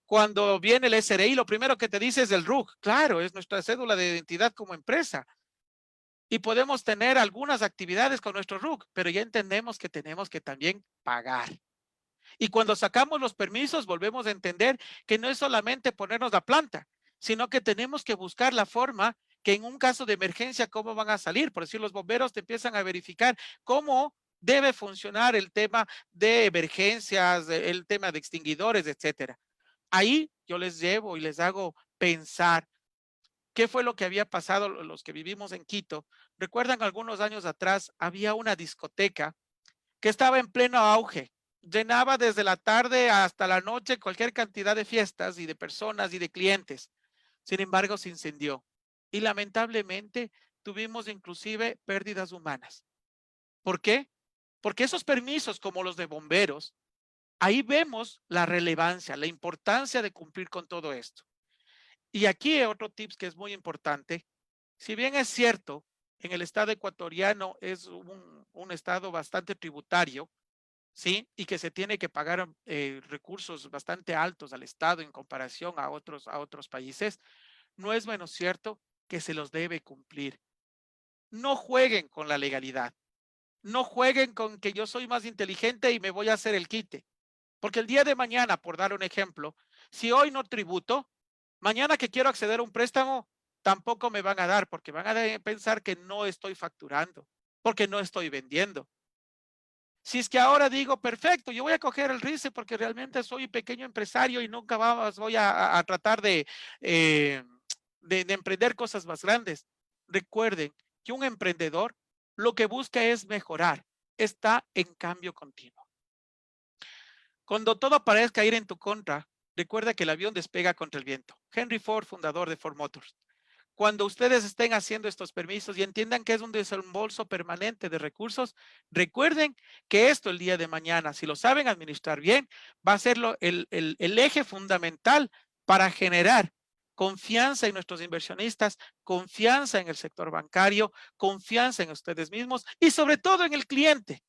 Cuando viene el SRI, lo primero que te dice es el RUC. Claro, es nuestra cédula de identidad como empresa. Y podemos tener algunas actividades con nuestro RUC, pero ya entendemos que tenemos que también pagar. Y cuando sacamos los permisos, volvemos a entender que no es solamente ponernos la planta, sino que tenemos que buscar la forma que en un caso de emergencia, cómo van a salir. Por decir, los bomberos te empiezan a verificar cómo debe funcionar el tema de emergencias, el tema de extinguidores, etcétera. Ahí yo les llevo y les hago pensar qué fue lo que había pasado los que vivimos en Quito. Recuerdan algunos años atrás, había una discoteca que estaba en pleno auge. Llenaba desde la tarde hasta la noche cualquier cantidad de fiestas y de personas y de clientes. Sin embargo, se incendió. Y lamentablemente tuvimos inclusive pérdidas humanas. ¿Por qué? Porque esos permisos como los de bomberos, ahí vemos la relevancia, la importancia de cumplir con todo esto. Y aquí otro tips que es muy importante. Si bien es cierto, en el estado ecuatoriano es un estado bastante tributario, ¿sí? Y que se tiene que pagar recursos bastante altos al estado en comparación a otros países, no es menos cierto que se los debe cumplir. No jueguen con la legalidad. No jueguen con que yo soy más inteligente y me voy a hacer el quite. Porque el día de mañana, por dar un ejemplo, si hoy no tributo, mañana que quiero acceder a un préstamo, tampoco me van a dar porque van a pensar que no estoy facturando, porque no estoy vendiendo. Si es que ahora digo, perfecto, yo voy a coger el RICE porque realmente soy un pequeño empresario y nunca voy a tratar de emprender cosas más grandes. Recuerden que un emprendedor lo que busca es mejorar, está en cambio continuo. Cuando todo parezca ir en tu contra, recuerda que el avión despega contra el viento. Henry Ford, fundador de Ford Motors. Cuando ustedes estén haciendo estos permisos y entiendan que es un desembolso permanente de recursos, recuerden que esto el día de mañana, si lo saben administrar bien, va a ser el eje fundamental para generar confianza en nuestros inversionistas, confianza en el sector bancario, confianza en ustedes mismos y sobre todo en el cliente,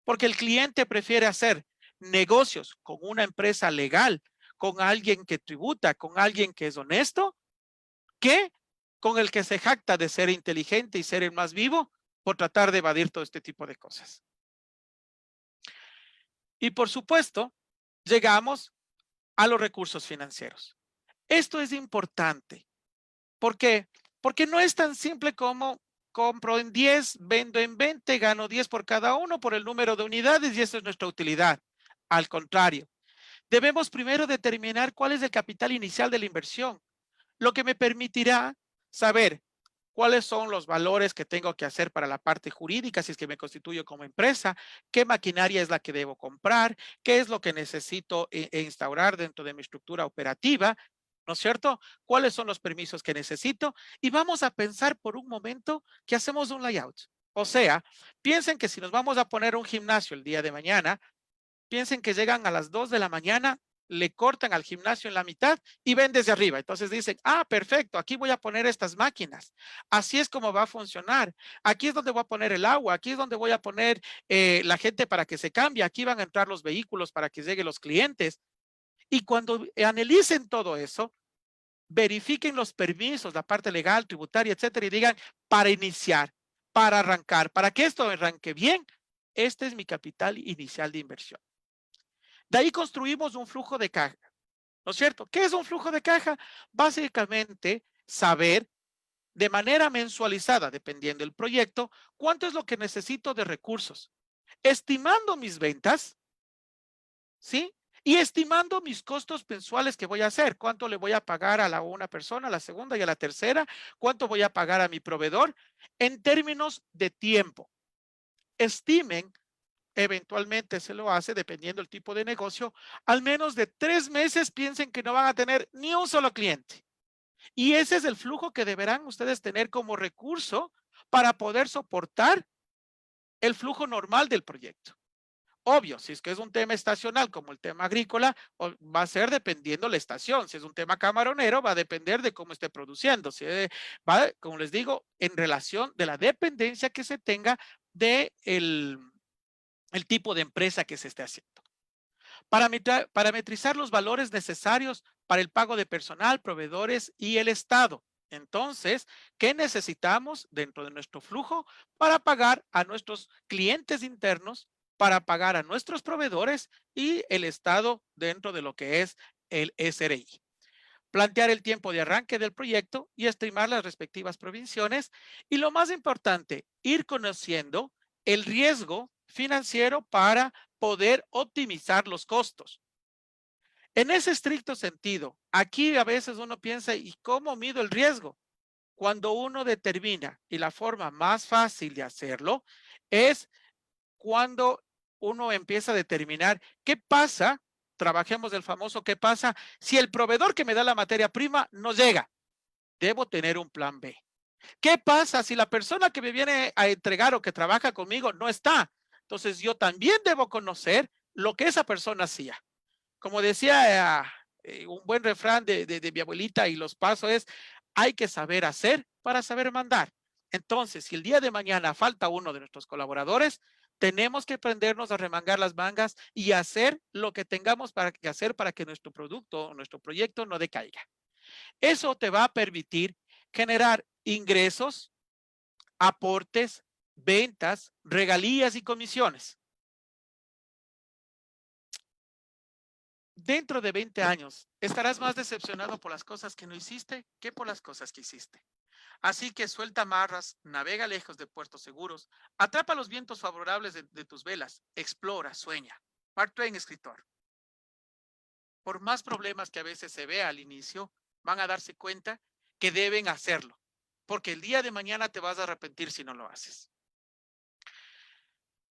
porque el cliente prefiere hacer negocios con una empresa legal, con alguien que tributa, con alguien que es honesto, que con el que se jacta de ser inteligente y ser el más vivo por tratar de evadir todo este tipo de cosas. Y por supuesto, llegamos a los recursos financieros. Esto es importante. ¿Por qué? Porque no es tan simple como compro en 10, vendo en 20, gano 10 por cada uno por el número de unidades y esa es nuestra utilidad. Al contrario, Debemos primero determinar cuál es el capital inicial de la inversión, lo que me permitirá saber cuáles son los valores que tengo que hacer para la parte jurídica, si es que me constituyo como empresa, qué maquinaria es la que debo comprar, qué es lo que necesito instaurar dentro de mi estructura operativa, ¿no es cierto? ¿Cuáles son los permisos que necesito? Y vamos a pensar por un momento que hacemos un layout. O sea, piensen que si nos vamos a poner un gimnasio el día de mañana, piensen que llegan a las 2 de la mañana, le cortan al gimnasio en la mitad y ven desde arriba. Entonces dicen, ah, perfecto, aquí voy a poner estas máquinas. Así es como va a funcionar. Aquí es donde voy a poner el agua, aquí es donde voy a poner la gente para que se cambie, aquí van a entrar los vehículos para que lleguen los clientes. Y cuando analicen todo eso, verifiquen los permisos, la parte legal, tributaria, etcétera, y digan, para iniciar, para arrancar, para que esto arranque bien, este es mi capital inicial de inversión. De ahí construimos un flujo de caja, ¿no es cierto? ¿Qué es un flujo de caja? Básicamente, saber de manera mensualizada, dependiendo del proyecto, cuánto es lo que necesito de recursos, estimando mis ventas, ¿sí? Y estimando mis costos mensuales que voy a hacer, cuánto le voy a pagar a una persona, a la segunda y a la tercera, cuánto voy a pagar a mi proveedor, en términos de tiempo. Estimen, eventualmente se lo hace, dependiendo del tipo de negocio, al menos de 3 meses piensen que no van a tener ni un solo cliente. Y ese es el flujo que deberán ustedes tener como recurso para poder soportar el flujo normal del proyecto. Obvio, si es que es un tema estacional como el tema agrícola, va a ser dependiendo la estación. Si es un tema camaronero, va a depender de cómo esté produciendo. Va, como les digo, en relación de la dependencia que se tenga de el tipo de empresa que se esté haciendo. Parametrizar los valores necesarios para el pago de personal, proveedores y el Estado. Entonces, ¿qué necesitamos dentro de nuestro flujo para pagar a nuestros clientes internos, para pagar a nuestros proveedores y el Estado dentro de lo que es el SRI? Plantear el tiempo de arranque del proyecto y estimar las respectivas provisiones. Y lo más importante, ir conociendo el riesgo financiero para poder optimizar los costos. En ese estricto sentido, aquí a veces uno piensa, ¿y cómo mido el riesgo? Cuando uno determina, y la forma más fácil de hacerlo, es cuando uno empieza a determinar qué pasa, trabajemos el famoso qué pasa, si el proveedor que me da la materia prima no llega. Debo tener un plan B. ¿Qué pasa si la persona que me viene a entregar o que trabaja conmigo no está? Entonces yo también debo conocer lo que esa persona hacía. Como decía un buen refrán de mi abuelita y los pasos es, hay que saber hacer para saber mandar. Entonces, si el día de mañana falta uno de nuestros colaboradores, tenemos que aprendernos a remangar las mangas y hacer lo que tengamos que hacer para que nuestro producto o nuestro proyecto no decaiga. Eso te va a permitir generar ingresos, aportes, ventas, regalías y comisiones. Dentro de 20 años, estarás más decepcionado por las cosas que no hiciste que por las cosas que hiciste. Así que suelta amarras, navega lejos de puertos seguros, atrapa los vientos favorables de tus velas, explora, sueña. Mark Twain, escritor. Por más problemas que a veces se vea al inicio, van a darse cuenta que deben hacerlo, porque el día de mañana te vas a arrepentir si no lo haces.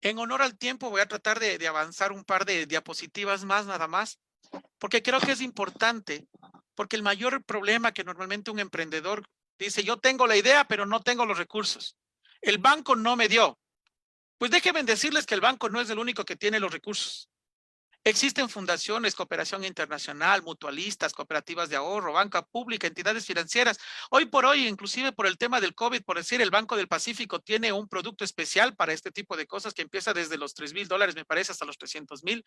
En honor al tiempo, voy a tratar de avanzar un par de diapositivas más, nada más, porque creo que es importante, porque el mayor problema que normalmente un emprendedor dice, yo tengo la idea, pero no tengo los recursos. El banco no me dio. Pues déjenme decirles que el banco no es el único que tiene los recursos. Existen fundaciones, cooperación internacional, mutualistas, cooperativas de ahorro, banca pública, entidades financieras. Hoy por hoy, inclusive por el tema del COVID, por decir, el Banco del Pacífico tiene un producto especial para este tipo de cosas que empieza desde los $3,000, me parece, hasta los 300,000.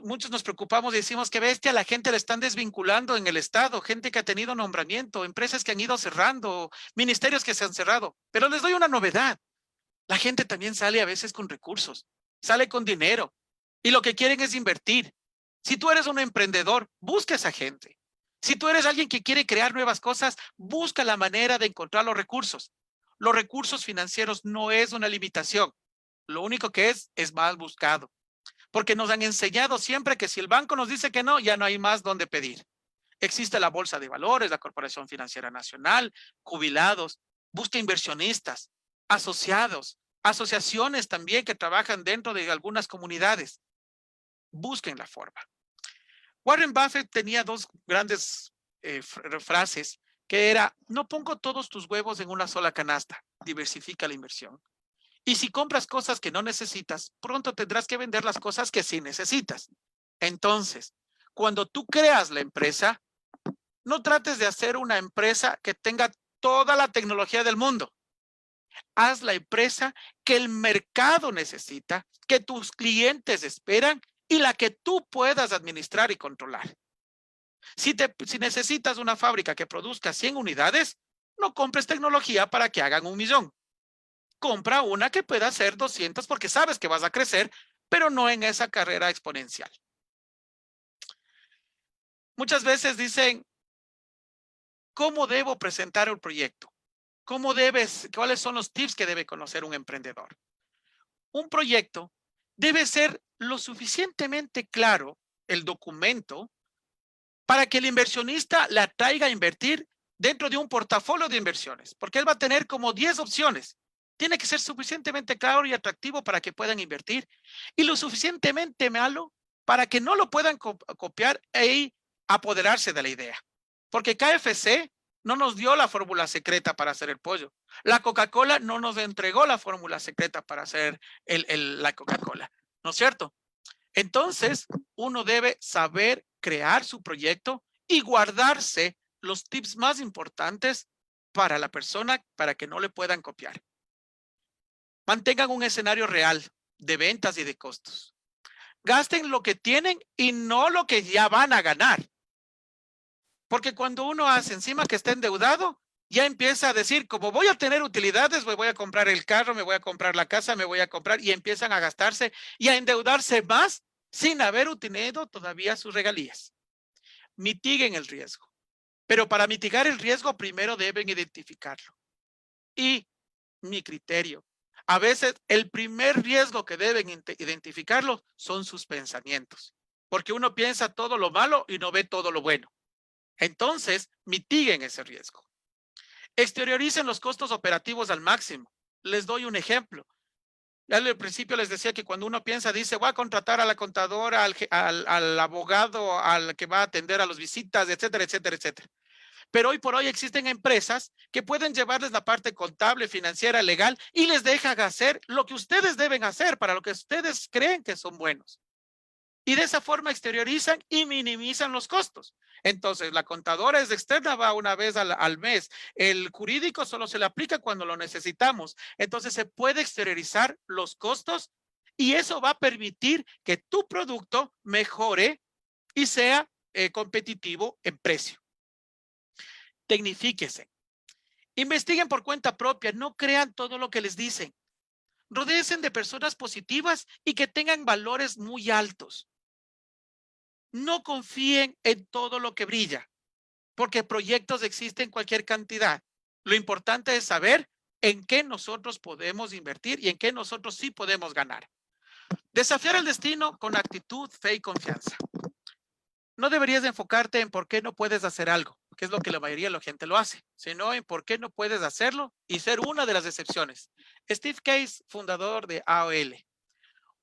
Muchos nos preocupamos y decimos que bestia, la gente le están desvinculando en el Estado, gente que ha tenido nombramiento, empresas que han ido cerrando, ministerios que se han cerrado. Pero les doy una novedad. La gente también sale a veces con recursos, sale con dinero y lo que quieren es invertir. Si tú eres un emprendedor, busca a esa gente. Si tú eres alguien que quiere crear nuevas cosas, busca la manera de encontrar los recursos. Los recursos financieros no es una limitación. Lo único que es mal buscado. porque nos han enseñado siempre que si el banco nos dice que no, ya no hay más donde pedir. Existe la Bolsa de Valores, la Corporación Financiera Nacional, jubilados, busca inversionistas, asociados, asociaciones también que trabajan dentro de algunas comunidades. Busquen la forma. Warren Buffett tenía dos grandes frases que era: no pongo todos tus huevos en una sola canasta, diversifica la inversión. Y si compras cosas que no necesitas, pronto tendrás que vender las cosas que sí necesitas. Entonces, cuando tú creas la empresa, no trates de hacer una empresa que tenga toda la tecnología del mundo. Haz la empresa que el mercado necesita, que tus clientes esperan y la que tú puedas administrar y controlar. Si necesitas una fábrica que produzca 100 unidades, no compres tecnología para que hagan 1.000.000. Compra una que pueda hacer 200 porque sabes que vas a crecer, pero no en esa carrera exponencial. Muchas veces dicen, ¿cómo debo presentar el proyecto? ¿Cuáles son los tips que debe conocer un emprendedor? Un proyecto debe ser lo suficientemente claro, el documento, para que el inversionista le atraiga a invertir dentro de un portafolio de inversiones, porque él va a tener como 10 opciones. Tiene que ser suficientemente claro y atractivo para que puedan invertir y lo suficientemente malo para que no lo puedan copiar e apoderarse de la idea. Porque KFC no nos dio la fórmula secreta para hacer el pollo. La Coca-Cola no nos entregó la fórmula secreta para hacer la Coca-Cola, ¿no es cierto? Entonces, uno debe saber crear su proyecto y guardarse los tips más importantes para la persona para que no le puedan copiar. Mantengan un escenario real de ventas y de costos. Gasten lo que tienen y no lo que ya van a ganar. Porque cuando uno hace encima que está endeudado, ya empieza a decir, como voy a tener utilidades, me voy a comprar el carro, me voy a comprar la casa, me voy a comprar, y empiezan a gastarse y a endeudarse más sin haber obtenido todavía sus regalías. Mitiguen el riesgo. Pero para mitigar el riesgo, primero deben identificarlo. Y mi criterio, a veces el primer riesgo que deben identificarlo son sus pensamientos. Porque uno piensa todo lo malo y no ve todo lo bueno. Entonces, mitiguen ese riesgo. Exterioricen los costos operativos al máximo. Les doy un ejemplo. Ya al principio les decía que cuando uno piensa, dice, voy a contratar a la contadora, al abogado, al que va a atender a las visitas, etcétera, etcétera, etcétera. Pero hoy por hoy existen empresas que pueden llevarles la parte contable, financiera, legal y les dejan hacer lo que ustedes deben hacer para lo que ustedes creen que son buenos. Y de esa forma exteriorizan y minimizan los costos. Entonces, la contadora es externa, va una vez al mes. El jurídico solo se le aplica cuando lo necesitamos. Entonces, se puede exteriorizar los costos y eso va a permitir que tu producto mejore y sea competitivo en precio. Tecnifíquese. Investiguen por cuenta propia. No crean todo lo que les dicen. Rodéense de personas positivas y que tengan valores muy altos. No confíen en todo lo que brilla, porque proyectos existen cualquier cantidad. Lo importante es saber en qué nosotros podemos invertir y en qué nosotros sí podemos ganar. Desafiar el destino con actitud, fe y confianza. No deberías enfocarte en por qué no puedes hacer algo, que es lo que la mayoría de la gente lo hace, sino en por qué no puedes hacerlo y ser una de las excepciones. Steve Case, fundador de AOL.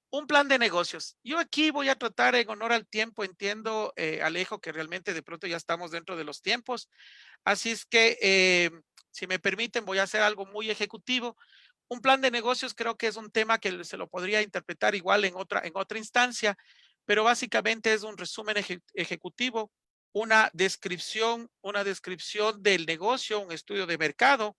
Un plan de negocios. Yo aquí voy a tratar en honor al tiempo, entiendo, Alejo, que realmente de pronto ya estamos dentro de los tiempos. Así es que, si me permiten, voy a hacer algo muy ejecutivo. Un plan de negocios creo que es un tema que se lo podría interpretar igual en otra instancia, pero básicamente es un resumen ejecutivo, una descripción del negocio, un estudio de mercado,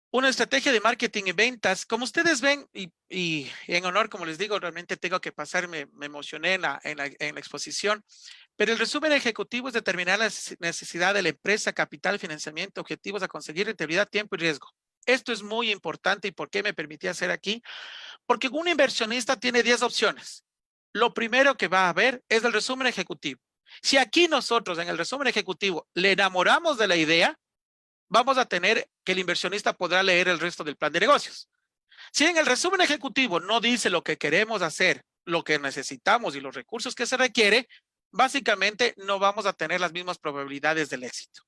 una estrategia de marketing y ventas. Como ustedes ven, y en honor, como les digo, realmente tengo que pasar, me emocioné en la exposición, pero el resumen ejecutivo es determinar la necesidad de la empresa, capital, financiamiento, objetivos a conseguir, rentabilidad, tiempo y riesgo. Esto es muy importante. ¿Y por qué me permití hacer aquí? Porque un inversionista tiene 10 opciones. Lo primero que va a ver es el resumen ejecutivo. Si aquí nosotros en el resumen ejecutivo le enamoramos de la idea, vamos a tener que el inversionista podrá leer el resto del plan de negocios. Si en el resumen ejecutivo no dice lo que queremos hacer, lo que necesitamos y los recursos que se requiere, básicamente no vamos a tener las mismas probabilidades del éxito.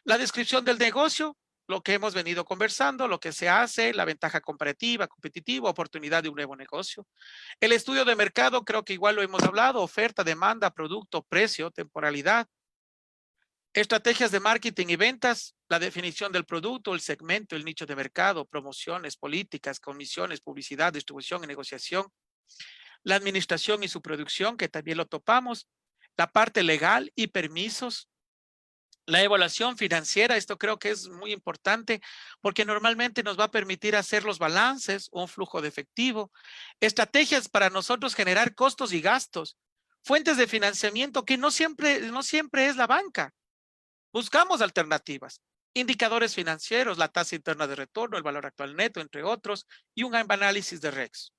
La descripción del negocio, lo que hemos venido conversando, lo que se hace, la ventaja comparativa, competitiva, oportunidad de un nuevo negocio. El estudio de mercado, creo que igual lo hemos hablado, oferta, demanda, producto, precio, temporalidad. Estrategias de marketing y ventas, la definición del producto, el segmento, el nicho de mercado, promociones, políticas, comisiones, publicidad, distribución y negociación. La administración y su producción, que también lo topamos. La parte legal y permisos. La evaluación financiera, esto creo que es muy importante porque normalmente nos va a permitir hacer los balances, un flujo de efectivo, estrategias para nosotros generar costos y gastos, fuentes de financiamiento que no siempre es la banca. Buscamos alternativas, indicadores financieros, la tasa interna de retorno, el valor actual neto, entre otros, y un análisis de REX.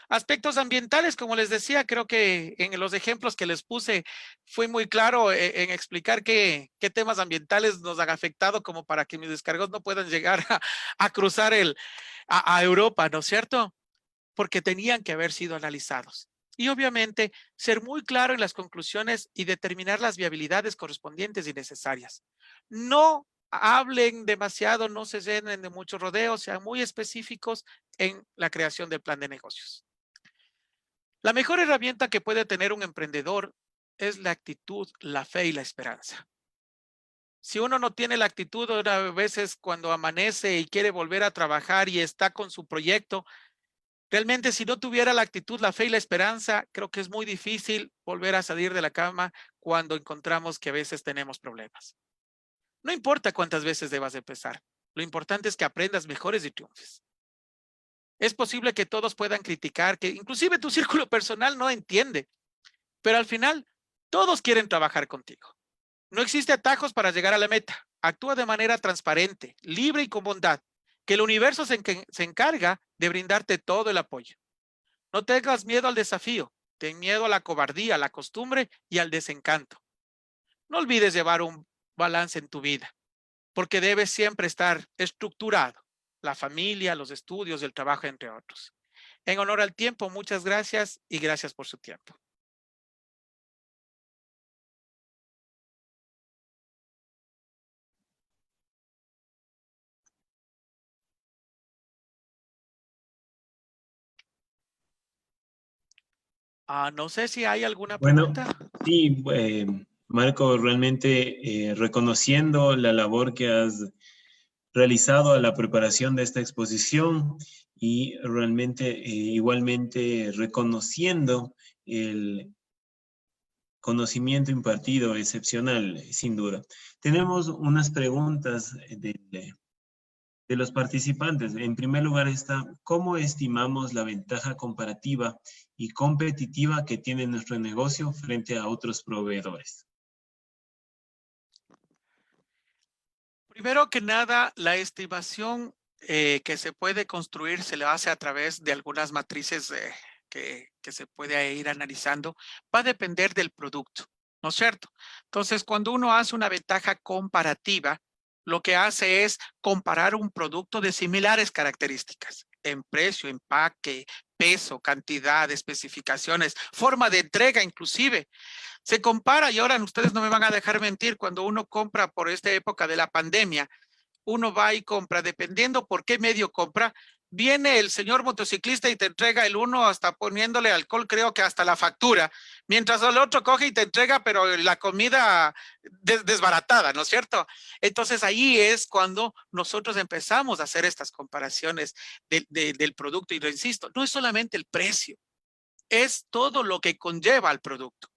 Aspectos ambientales, como les decía, creo que en los ejemplos que les puse fue muy claro en explicar qué temas ambientales nos han afectado como para que mis descargos no puedan llegar a cruzar a Europa, ¿no es cierto? Porque tenían que haber sido analizados. Y obviamente ser muy claro en las conclusiones y determinar las viabilidades correspondientes y necesarias. No hablen demasiado, no se llenen de muchos rodeos, sean muy específicos en la creación del plan de negocios. La mejor herramienta que puede tener un emprendedor es la actitud, la fe y la esperanza. Si uno no tiene la actitud, a veces cuando amanece y quiere volver a trabajar y está con su proyecto, realmente si no tuviera la actitud, la fe y la esperanza, creo que es muy difícil volver a salir de la cama cuando encontramos que a veces tenemos problemas. No importa cuántas veces debas empezar, lo importante es que aprendas mejores y triunfes. Es posible que todos puedan criticar, que inclusive tu círculo personal no entiende, pero al final todos quieren trabajar contigo. No existe atajos para llegar a la meta. Actúa de manera transparente, libre y con bondad, que el universo se encarga de brindarte todo el apoyo. No tengas miedo al desafío, ten miedo a la cobardía, a la costumbre y al desencanto. No olvides llevar un balance en tu vida, porque debes siempre estar estructurado. La familia, los estudios, el trabajo, entre otros. En honor al tiempo, muchas gracias y gracias por su tiempo. No sé si hay alguna Bueno, pregunta. sí, Marco, realmente reconociendo la labor que has realizado a la preparación de esta exposición y realmente igualmente reconociendo el conocimiento impartido excepcional, sin duda. Tenemos unas preguntas de los participantes. En primer lugar está, ¿cómo estimamos la ventaja comparativa y competitiva que tiene nuestro negocio frente a otros proveedores? Primero que nada, la estimación que se puede construir se le hace a través de algunas matrices que se puede ir analizando. Va a depender del producto, ¿no es cierto? Entonces, cuando uno hace una ventaja comparativa, lo que hace es comparar un producto de similares características en precio, empaque, peso, cantidad, especificaciones, forma de entrega inclusive. Se compara y ahora ustedes no me van a dejar mentir, cuando uno compra por esta época de la pandemia, uno va y compra, dependiendo por qué medio compra, viene el señor motociclista y te entrega el uno hasta poniéndole alcohol, creo que hasta la factura, mientras el otro coge y te entrega, pero la comida desbaratada, ¿no es cierto? Entonces ahí es cuando nosotros empezamos a hacer estas comparaciones del producto y lo insisto, no es solamente el precio, es todo lo que conlleva al producto.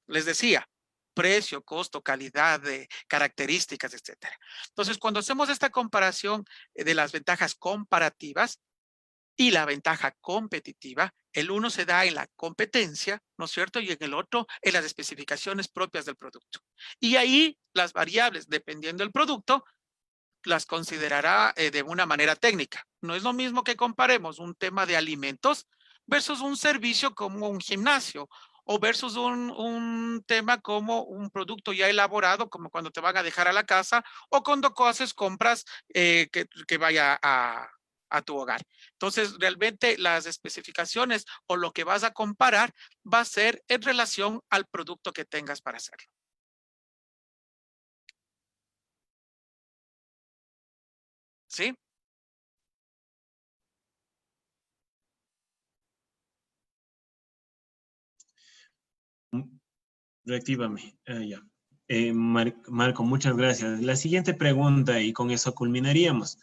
Les decía, precio, costo, calidad, características, etcétera. Entonces, cuando hacemos esta comparación de las ventajas comparativas y la ventaja competitiva, el uno se da en la competencia, ¿no es cierto? Y en el otro en las especificaciones propias del producto. Y ahí las variables, dependiendo del producto, las considerará de una manera técnica. No es lo mismo que comparemos un tema de alimentos versus un servicio como un gimnasio o versus un tema como un producto ya elaborado, como cuando te van a dejar a la casa o cuando haces compras que vaya a tu hogar. Entonces, realmente las especificaciones o lo que vas a comparar va a ser en relación al producto que tengas para hacerlo. ¿Sí? Reactívame. Ya. Marco, muchas gracias. La siguiente pregunta, y con eso culminaríamos.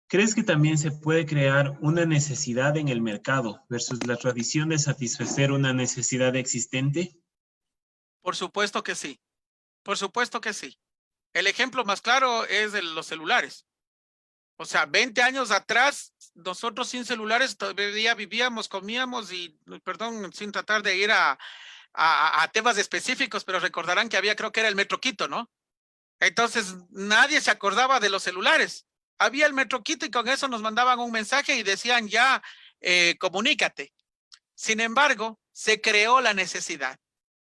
¿Crees que también se puede crear una necesidad en el mercado versus la tradición de satisfacer una necesidad existente? Por supuesto que sí. Por supuesto que sí. El ejemplo más claro es de los celulares. O sea, 20 años atrás, nosotros sin celulares todavía vivíamos, comíamos y, perdón, sin tratar de ir a temas específicos, pero recordarán que había, creo que era el Metro Quito, ¿no? Entonces, nadie se acordaba de los celulares. Había el Metro Quito y con eso nos mandaban un mensaje y decían ya, comunícate. Sin embargo, se creó la necesidad.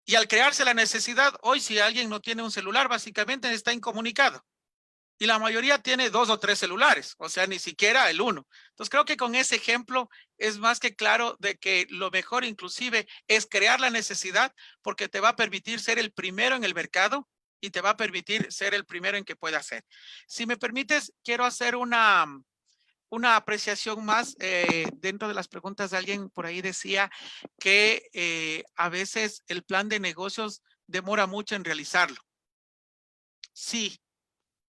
Y al crearse la necesidad, hoy si alguien no tiene un celular, básicamente está incomunicado. Y la mayoría tiene 2 o 3 celulares, o sea, ni siquiera el uno. Entonces, creo que con ese ejemplo es más que claro de que lo mejor inclusive es crear la necesidad porque te va a permitir ser el primero en el mercado y te va a permitir ser el primero en que pueda hacer. Si me permites, quiero hacer una apreciación más dentro de las preguntas de alguien por ahí decía que a veces el plan de negocios demora mucho en realizarlo. Sí,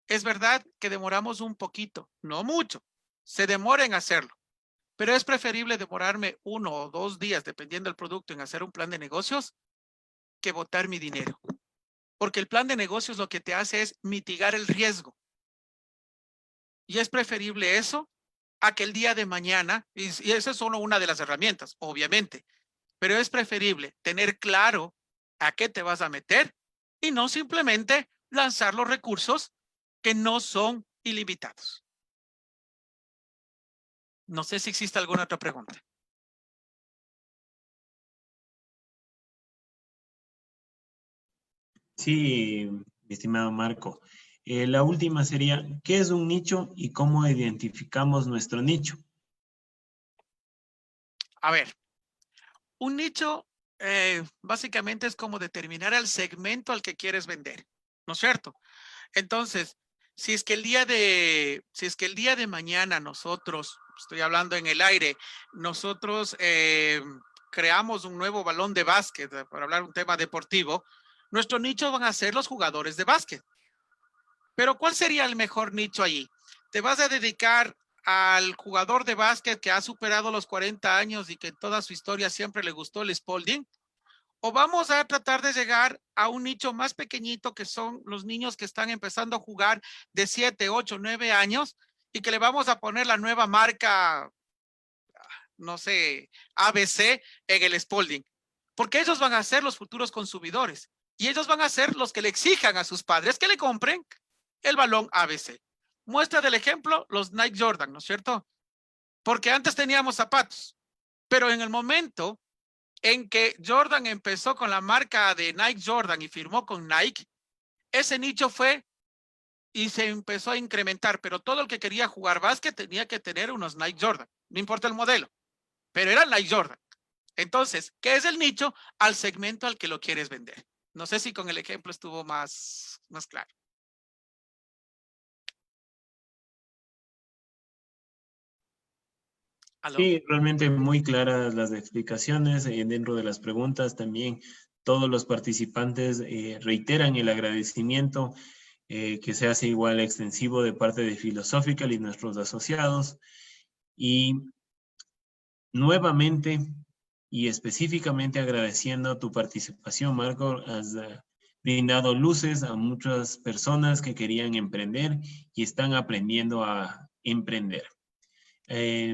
es verdad que demoramos un poquito, no mucho, se demora en hacerlo, pero es preferible demorarme 1 o 2 días, dependiendo del producto, en hacer un plan de negocios que botar mi dinero. Porque el plan de negocios lo que te hace es mitigar el riesgo. Y es preferible eso a que el día de mañana, y esa es solo una de las herramientas, obviamente, pero es preferible tener claro a qué te vas a meter y no simplemente lanzar los recursos que no son ilimitados. No sé si existe alguna otra pregunta. Sí, mi estimado Marco. La última sería, ¿qué es un nicho y cómo identificamos nuestro nicho? A ver, un nicho básicamente es como determinar el segmento al que quieres vender, ¿no es cierto? Entonces, si es que el día de mañana nosotros, estoy hablando en el aire, nosotros creamos un nuevo balón de básquet, para hablar un tema deportivo, nuestro nicho van a ser los jugadores de básquet. Pero ¿cuál sería el mejor nicho allí? ¿Te vas a dedicar al jugador de básquet que ha superado los 40 años y que en toda su historia siempre le gustó el Spalding? ¿O vamos a tratar de llegar a un nicho más pequeñito que son los niños que están empezando a jugar de 7, 8, 9 años y que le vamos a poner la nueva marca, no sé, ABC en el Spalding? Porque ellos van a ser los futuros consumidores y ellos van a ser los que le exijan a sus padres que le compren el balón ABC. Muestra del ejemplo, los Nike Jordan, ¿no es cierto? Porque antes teníamos zapatos, pero en el momento en que Jordan empezó con la marca de Nike Jordan y firmó con Nike, ese nicho fue y se empezó a incrementar, pero todo el que quería jugar básquet tenía que tener unos Nike Jordan, no importa el modelo, pero era Nike Jordan. Entonces, ¿qué es el nicho? Al segmento al que lo quieres vender. No sé si con el ejemplo estuvo más claro. ¿Aló? Sí, realmente muy claras las explicaciones. Dentro de las preguntas también todos los participantes reiteran el agradecimiento que se hace igual extensivo de parte de Philosophical y nuestros asociados. Y nuevamente y específicamente agradeciendo tu participación, Marco, has brindado luces a muchas personas que querían emprender y están aprendiendo a emprender.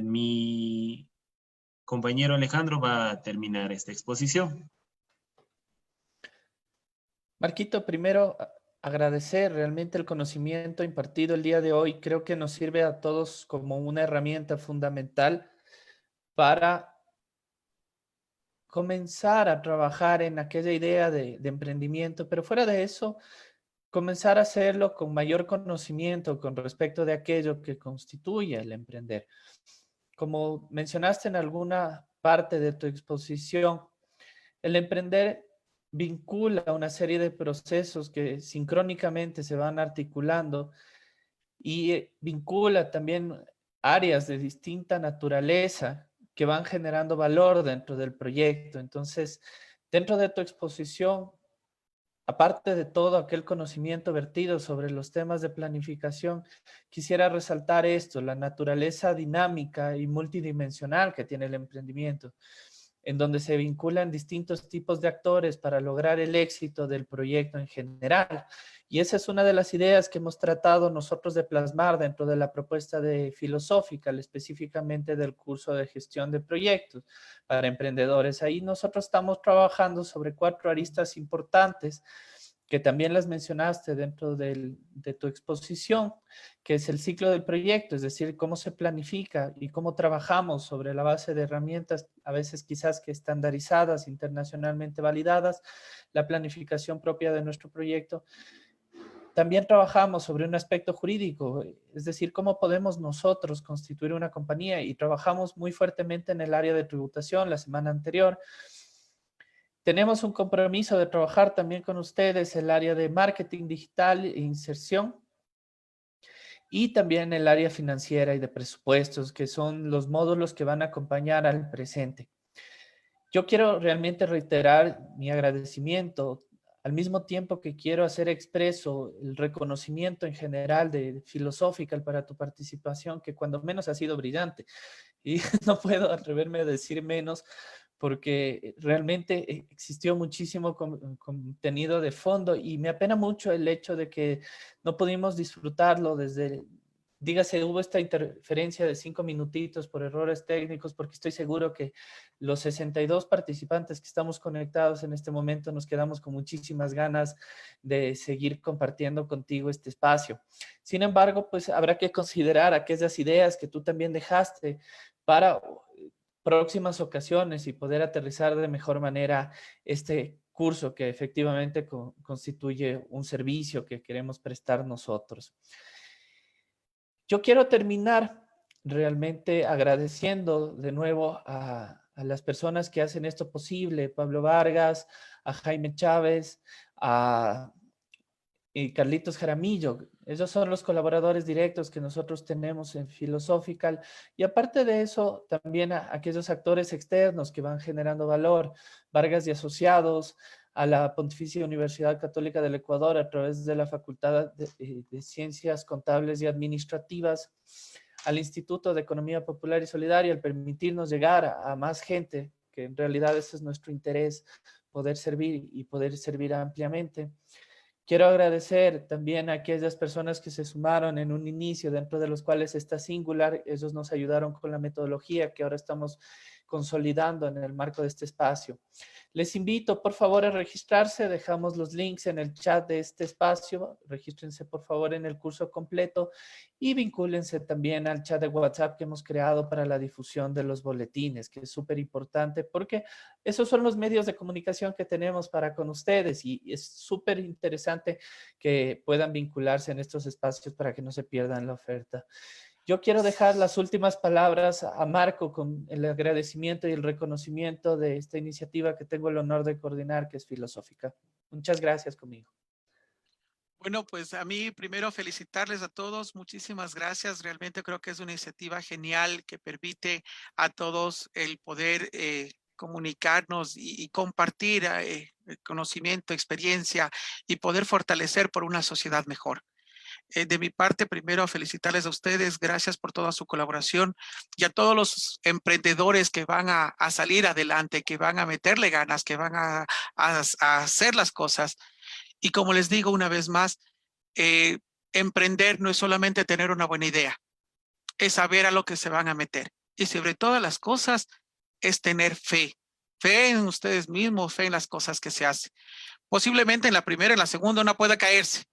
Mi compañero Alejandro va a terminar esta exposición. Marquito, primero agradecer realmente el conocimiento impartido el día de hoy. Creo que nos sirve a todos como una herramienta fundamental para comenzar a trabajar en aquella idea de emprendimiento. Pero fuera de eso, comenzar a hacerlo con mayor conocimiento con respecto de aquello que constituye el emprender. Como mencionaste en alguna parte de tu exposición, el emprender vincula una serie de procesos que sincrónicamente se van articulando y vincula también áreas de distinta naturaleza que van generando valor dentro del proyecto. Entonces, dentro de tu exposición, aparte de todo aquel conocimiento vertido sobre los temas de planificación, quisiera resaltar esto, la naturaleza dinámica y multidimensional que tiene el emprendimiento, en donde se vinculan distintos tipos de actores para lograr el éxito del proyecto en general. Y esa es una de las ideas que hemos tratado nosotros de plasmar dentro de la propuesta de filosófica, específicamente del curso de gestión de proyectos para emprendedores. Ahí nosotros estamos trabajando sobre 4 aristas importantes que también las mencionaste dentro de tu exposición, que es el ciclo del proyecto, es decir, cómo se planifica y cómo trabajamos sobre la base de herramientas, a veces quizás que estandarizadas, internacionalmente validadas, la planificación propia de nuestro proyecto. También trabajamos sobre un aspecto jurídico, es decir, cómo podemos nosotros constituir una compañía, y trabajamos muy fuertemente en el área de tributación la semana anterior. Tenemos un compromiso de trabajar también con ustedes el área de marketing digital e inserción y también el área financiera y de presupuestos, que son los módulos que van a acompañar al presente. Yo quiero realmente reiterar mi agradecimiento, al mismo tiempo que quiero hacer expreso el reconocimiento en general de Philosophical para tu participación, que cuando menos ha sido brillante. Y no puedo atreverme a decir menos, porque realmente existió muchísimo contenido de fondo y me apena mucho el hecho de que no pudimos disfrutarlo desde, dígase, hubo esta interferencia de 5 minutitos por errores técnicos, porque estoy seguro que los 62 participantes que estamos conectados en este momento nos quedamos con muchísimas ganas de seguir compartiendo contigo este espacio. Sin embargo, pues habrá que considerar aquellas ideas que tú también dejaste para próximas ocasiones y poder aterrizar de mejor manera este curso que efectivamente constituye un servicio que queremos prestar nosotros. Yo quiero terminar realmente agradeciendo de nuevo a las personas que hacen esto posible, Pablo Vargas, a Jaime Chávez, a Carlitos Jaramillo. Esos son los colaboradores directos que nosotros tenemos en Philosophical. Y aparte de eso, también a aquellos actores externos que van generando valor, Vargas y Asociados, a la Pontificia Universidad Católica del Ecuador a través de la Facultad de Ciencias Contables y Administrativas, al Instituto de Economía Popular y Solidaria, al permitirnos llegar a más gente, que en realidad ese es nuestro interés, poder servir y poder servir ampliamente. Quiero agradecer también a aquellas personas que se sumaron en un inicio, dentro de los cuales está Singular. Ellos nos ayudaron con la metodología que ahora estamos consolidando en el marco de este espacio. Les invito, por favor, a registrarse. Dejamos los links en el chat de este espacio. Regístrense, por favor, en el curso completo y vincúlense también al chat de WhatsApp que hemos creado para la difusión de los boletines, que es súper importante porque esos son los medios de comunicación que tenemos para con ustedes y es súper interesante que puedan vincularse en estos espacios para que no se pierdan la oferta. Yo quiero dejar las últimas palabras a Marco con el agradecimiento y el reconocimiento de esta iniciativa que tengo el honor de coordinar, que es Philosophical. Muchas gracias conmigo. Bueno, pues a mí primero felicitarles a todos. Muchísimas gracias. Realmente creo que es una iniciativa genial que permite a todos el poder comunicarnos y compartir conocimiento, experiencia y poder fortalecer por una sociedad mejor. De mi parte, primero felicitarles a ustedes, gracias por toda su colaboración y a todos los emprendedores que van a salir adelante, que van a meterle ganas, que van a hacer las cosas. Y como les digo una vez más, emprender no es solamente tener una buena idea, es saber a lo que se van a meter. Y sobre todas las cosas es tener fe. Fe en ustedes mismos, fe en las cosas que se hacen. Posiblemente en la primera, en la segunda no pueda caerse,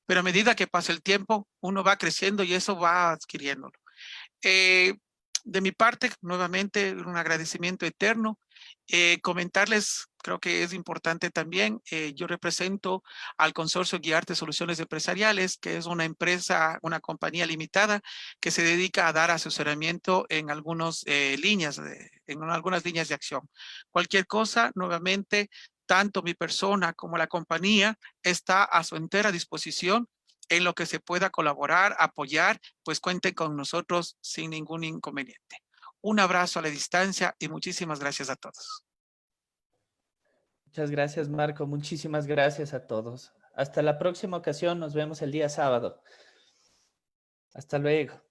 pero a medida que pasa el tiempo, uno va creciendo y eso va adquiriéndolo. De mi parte, nuevamente, un agradecimiento eterno. Comentarles creo que es importante también. Yo represento al Consorcio Guiarte Soluciones Empresariales, que es una empresa, una compañía limitada que se dedica a dar asesoramiento en algunas líneas de acción. Cualquier cosa, nuevamente, tanto mi persona como la compañía está a su entera disposición en lo que se pueda colaborar, apoyar, pues cuenten con nosotros sin ningún inconveniente. Un abrazo a la distancia y muchísimas gracias a todos. Muchas gracias, Marco. Muchísimas gracias a todos. Hasta la próxima ocasión. Nos vemos el día sábado. Hasta luego.